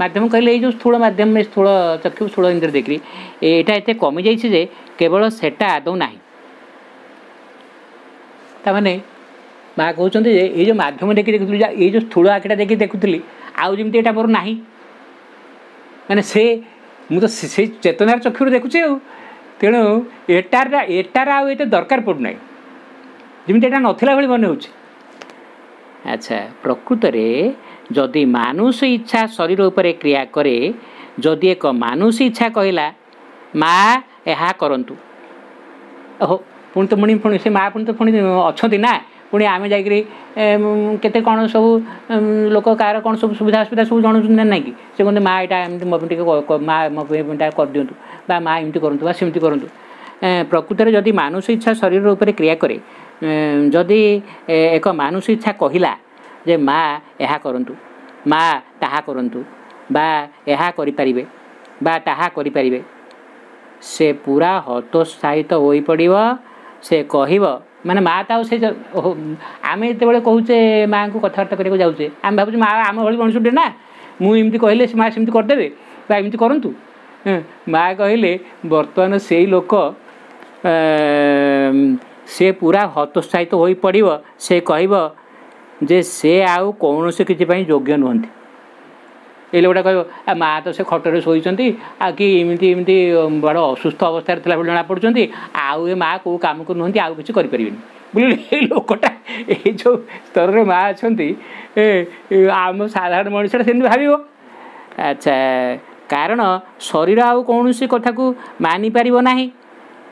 माध्यम कहले जो स्थूल माध्यम में स्थूल चक्षु स्थूल इंद्र देखी यहाँ एत कमी जाइए केवल सेटा आदौ ना ताने माँ कहते ये जो माध्यम देखी देखुली ये जो स्थूल आखिटा देखी देखुली आउ जमी यहाँ मोर ना माने से मुझे से चेतनार चक्षुर देखुचे तेणु एटार आउ ये दरकार पड़ना जमी यहाँ नाला भाई मन हो अच्छा प्रकृत में जदि मानुष इच्छा शरीर उपर क्रिया करे जदि एक मानुष इच्छा कहला माँ यह करंतु ओहो पुणी तो पुणी से माँ पुणी तो पुणी अच्छा ना पुणी आम जाकि केते कौन सब लोक कार कौन सब सुविधा असुविधा सब जानूँ ना कि से कहते माँ यहाँ एमती मो माँ मो कर दिंतु बा माँ एमती करूँ सेमती करूँ प्रकृत में जदि मानुष इच्छा शरीर उपर क्रिया करे जदि एक मानुष इच्छा कहला जे माँ यह करंतु माँ ताहा करंतु बा यह करिपारिबे बा ताहा करिपारिबे से पूरा हतोत्साहित हो पड़िब से कहब माने माँ ताऊ से आम जो कहचे माँ को कथबार्ता करने जाऊे आम भावुँ माँ आम भाई मनुष्य ना मुझे कहले माँ सेमती करदे बा एमती करूँ माँ कहले बर्तमान से लोक से पूरा हतोत्साहित हो पड़िब से कहब जे से आउ कौन से किसी योग्य नुहति ये लोकटा कह माँ तो से खटर शोचती कि एमती एमती बड़ असुस्थ अवस्था जना पड़ती आउ ए माँ कौ कम को नुहति आउ किसी करें बोले लोकटा ये जो स्तर में माँ अच्छा आम साधारण मनुष्य से भाव अच्छा कारण शरीर आउ कौन सी कथा को मानि पारिब नाही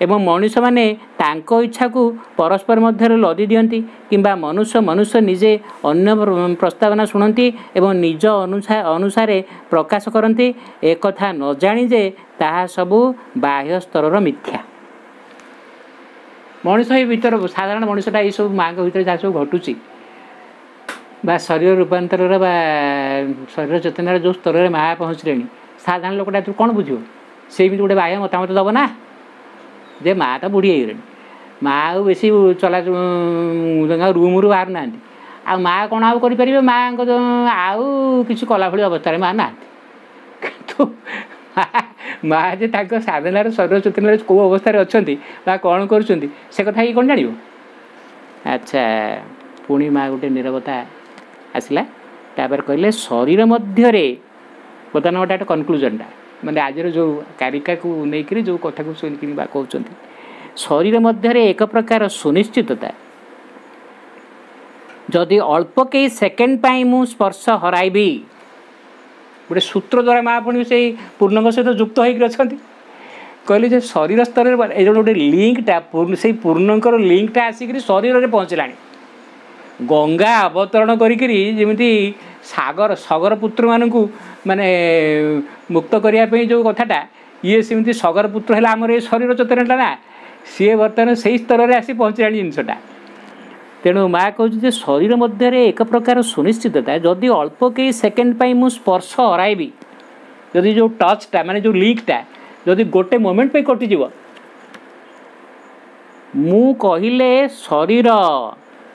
एवं मनुष्य माने तांको इच्छा को परस्पर मध्य लदी दियंती किंबा मनुष्य मनुष्य निजे अन्य प्रस्तावना शुणती एवं निज अनुसार प्रकाश करती एक कथा न जानी जे ताहा सबु बाह्य स्तर मिथ्या मनीष ये भीतर साधारण मनीषटा ये सब माँ भीतर जहाँ सब घटुची बा शरीर रूपांतर बा शरीर चेतनार जो स्तर में माया पहुँचले साधारण लोकटा तू कौन बुझे से गोटे बाह्य मतामत दब ना जे माँ तो बुढ़ी हो माँ बेसी चला रूम बाहर ना आ माँ कौन आउ करें माँ आउ कि कला भाई अवस्था माँ ना तो माँ जे साधनार शरीर चेतनार कौ अवस्था अच्छा कौन कर से कथा ये कौन जान अच्छा पुणी माँ गोटे नीरवता आसला तापर कहले शरीर मध्य बर्तमान गोटे कनक्लूजनटा माने आज जो कारिका को लेकर जो कथा को कहते शरीर मध्य एक प्रकार सुनिश्चितता जदि अल्प कई सेकेंड मु स्पर्श हराइबी गोटे सूत्र द्वारा माँ पुणी से पूर्णंग सहित युक्त होकर अच्छा कहले शरीर स्तर में गोटे लिंकटा से पूर्णंकर लिंकटा आसिक शरीर में पहुँचला गंगा अवतरण करिकरी सागर सगर पुत्र मानू माने मुक्त करने जो कथाटा ये सेमती सगर पुत्र है आमर ये शरीर चेतनाटा ना सी बर्तमान से स्तर में आसी पहुँचला जिनसटा तेणु माँ कहूँ शरीर मध्य एक प्रकार सुनिश्चितता जदि अल्प कई सेकेंड मु स्पर्श हराइबी जदि जो टचटा माने जो लिंकटा जदि गोटे मोमेंट पे कटिज मु कहले शरीर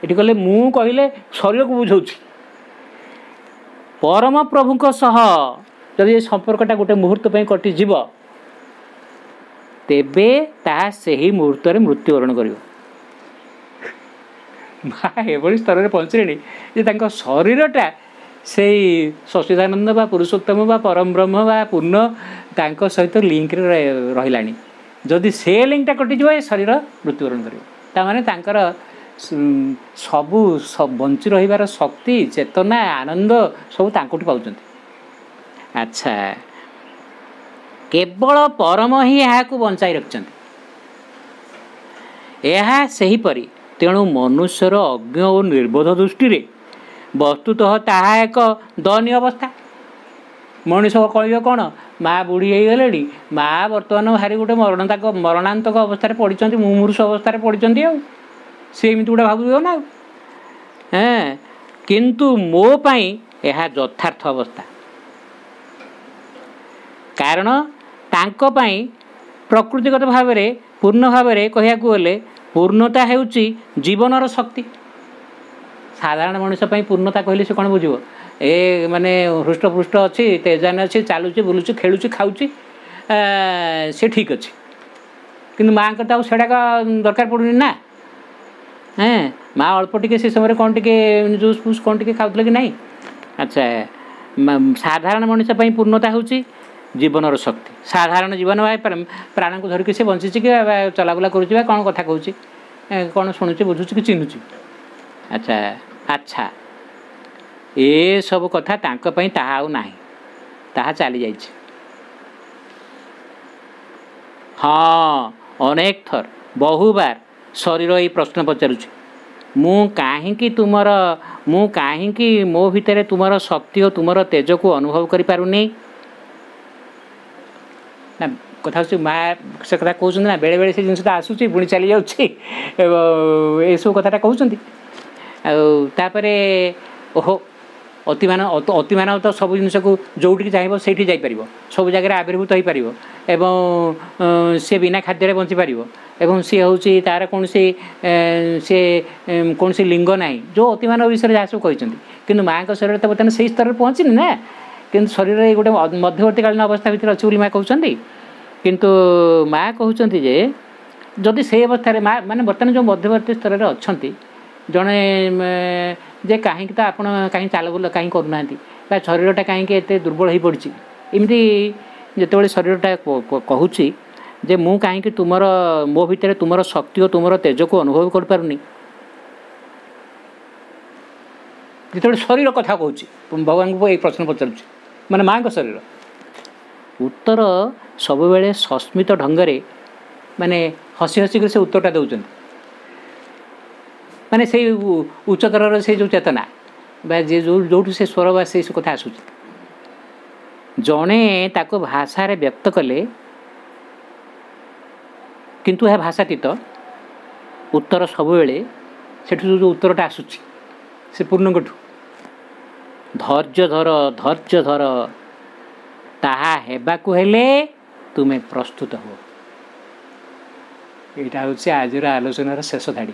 ये कहले मु कहले शरीर को बुझाऊँ परम प्रभु सह जदि संपर्कटा गोटे मुहूर्त पे कटिज तेबे ता से ही मुहूर्त में मृत्युवरण कर एभली स्तर में पहुँचले शरीरटा से सच्चिदानंद बा पुरुषोत्तम बा परम ब्रह्म बा पूर्ण तांको सहित लिंक रहा जदि से लिंकटा कटिज शरीर मृत्युवरण कर सबू सब बंची रहिबार शक्ति चेतना आनंद सब तांकोठी पाउछन्ति। अच्छा केवल परम ही यहाँ को बंचाई रखिछन्ति यह सही परी तेणु मनुष्यर अज्ञ और निर्बोध दृष्टि रे वस्तुतः ताहा एक दयनीय अवस्था मनीष कह कौन माँ बुढ़ी हो गले माँ बर्तमान भारी गोटे मरणांतक अवस्था पड़ी मुमूर्ष अवस्था पड़ी आ सी एमती गोटे भाव ना हाँ किंतु मो पाई यह यथार्थ अवस्था कारण तांको पाई प्रकृतिगत भाव में पूर्ण भाव में कहया गले पूर्णता हेउची जीवनर शक्ति साधारण मनुष्य पाई पूर्णता कहले से कौन बुझे ए माने हृष्टपृष्ट अच्छी तेजान अच्छी चलुची बुलूची खेलुची खाऊची से ठीक अच्छे किंतु माँ का सेटा दरकार पड़ूनी ना हाँ माँ अल्प टिके से समय कौन टिके जूस फूस कौन टिके खाऊले कि नहीं। अच्छा साधारण मनुष्य पाई पूर्णता होची जीवनर शक्ति साधारण जीवन प्राण को धरिक से बंची कि चलाबुला करुँच कौन कथा कहूँ कौन शुणुची बुझुची कि चिन्हुची। अच्छा अच्छा ए सब कथा तांको पई ताहा आउ नाही ताहा चली जाइछि। हाँ अनेक थर बहु बार शरीर ये प्रश्न पचारुछि मु काहींकी मो भितर तुमर शक्ति और तुमर तेज को अनुभव करि पारुनी ना कथा माँ से कथा कहते ना बेले बेले से जिनसा आसूँ पुणी चली जाए सब कथाटा कहते ओहो अतिमान तो सब जिनस को जोटिक चाहिए से जापर सब जगह आविर्भूत हो पार एवं सी बिना खाद्य बंची पार एवं सी हूँ तार कौन सी कौन सी लिंग ना जो अतिमान विषय जहाँ सब कहते कि माँ का शरीर तो बर्तमान से स्तर में पहुँचनी ना कि शरीर गोटे मध्यवर्तीकालीन अवस्था भितर अच्छी माँ कहते किंतु माँ कहते जे जदि से अवस्था माँ मैंने बर्तमान जो मध्यवर्ती स्तर में अच्छा जड़े जे कहीं तो आप कहीं चाल बुल कहीं करना शरीरटा कहीं एत दुर्बल हो पड़ी एमती जिते शरीरटा कहूँ जे मु कहीं तुमर मो भितर तुमर शक्ति और तुमर तेज को अनुभव कर पारुनी जिते शरीर कथा कहूँ भगवान को ये प्रश्न पचारूँ माने माँ का शरीर उत्तर सब बेले सस्मित ढंगरे माने हसी हसिक से उत्तरटा दौरान माने से उच्चतर से जो चेतना जे जो से स्वर बा से कथा आसूँ जड़े ताको भाषा व्यक्त कले किंतु यह भाषातीत उत्तर सबुबले सेठु जो उत्तरटा आसुची से पूर्णकठु धैर्य धर ताहा हेबाकु हेले तुमे प्रस्तुत हो। यहाँ हूँ आज आलोचनार शेष धाड़ी।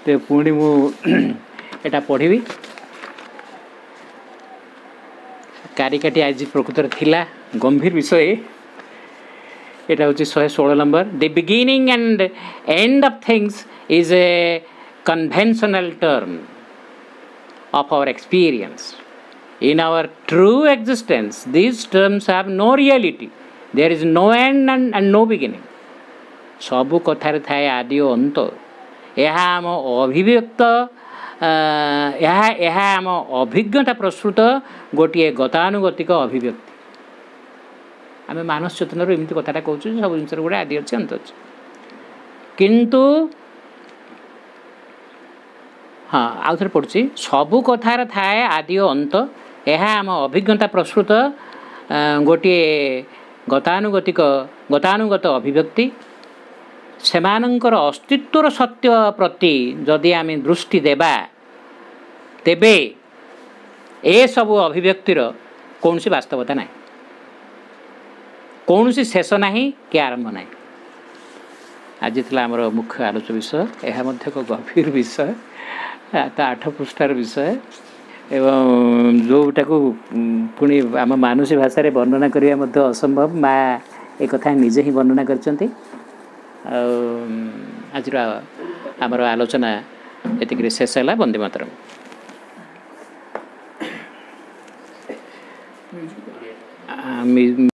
तो पुणी मुझा पढ़ी कारिकाटी आज प्रकृत थिला गंभीर विषय। यहाँ हूँ 116 number. The beginning and end of things is a conventional term of our experience. In our true existence, these terms have no reality. There is no end and no beginning. सबु कथार थाए आदि अंत। यह आम अभिव्यक्त यह आम अभिज्ञता प्रस्तुत गोटे गतानुगतिक अभिव्यक्ति। आम मानस चेतन एमती कथाटा कहूँ सब जिन गोटे आदि अच्छे अंत अच्छे किंतु हाँ आउ थे पढ़ुची सबु कथार थाए आदि अंत यह आम अभिज्ञता प्रस्तुत गोटे गतानुगत अभिव्यक्ति। सेमानंकर अस्तित्वर सत्य प्रति जदि आम दृष्टि देबा तेबे ए सबु अभिव्यक्तिर कौन सी वास्तवता ना कौन सी शेष ना कि आरंभ ना। आज था आमर मुख्य आलोच्य विषय। यह मध्य एक गभीर विषय तो 8 पृष्ठार विषय एवं जोटा को पुणी आम मानुषी भाषा वर्णना करने असंभव। माँ एक कथा निजे ही वर्णना करचंती। आज आमर आलोचना एतिक शेष है। वंदे मातरम।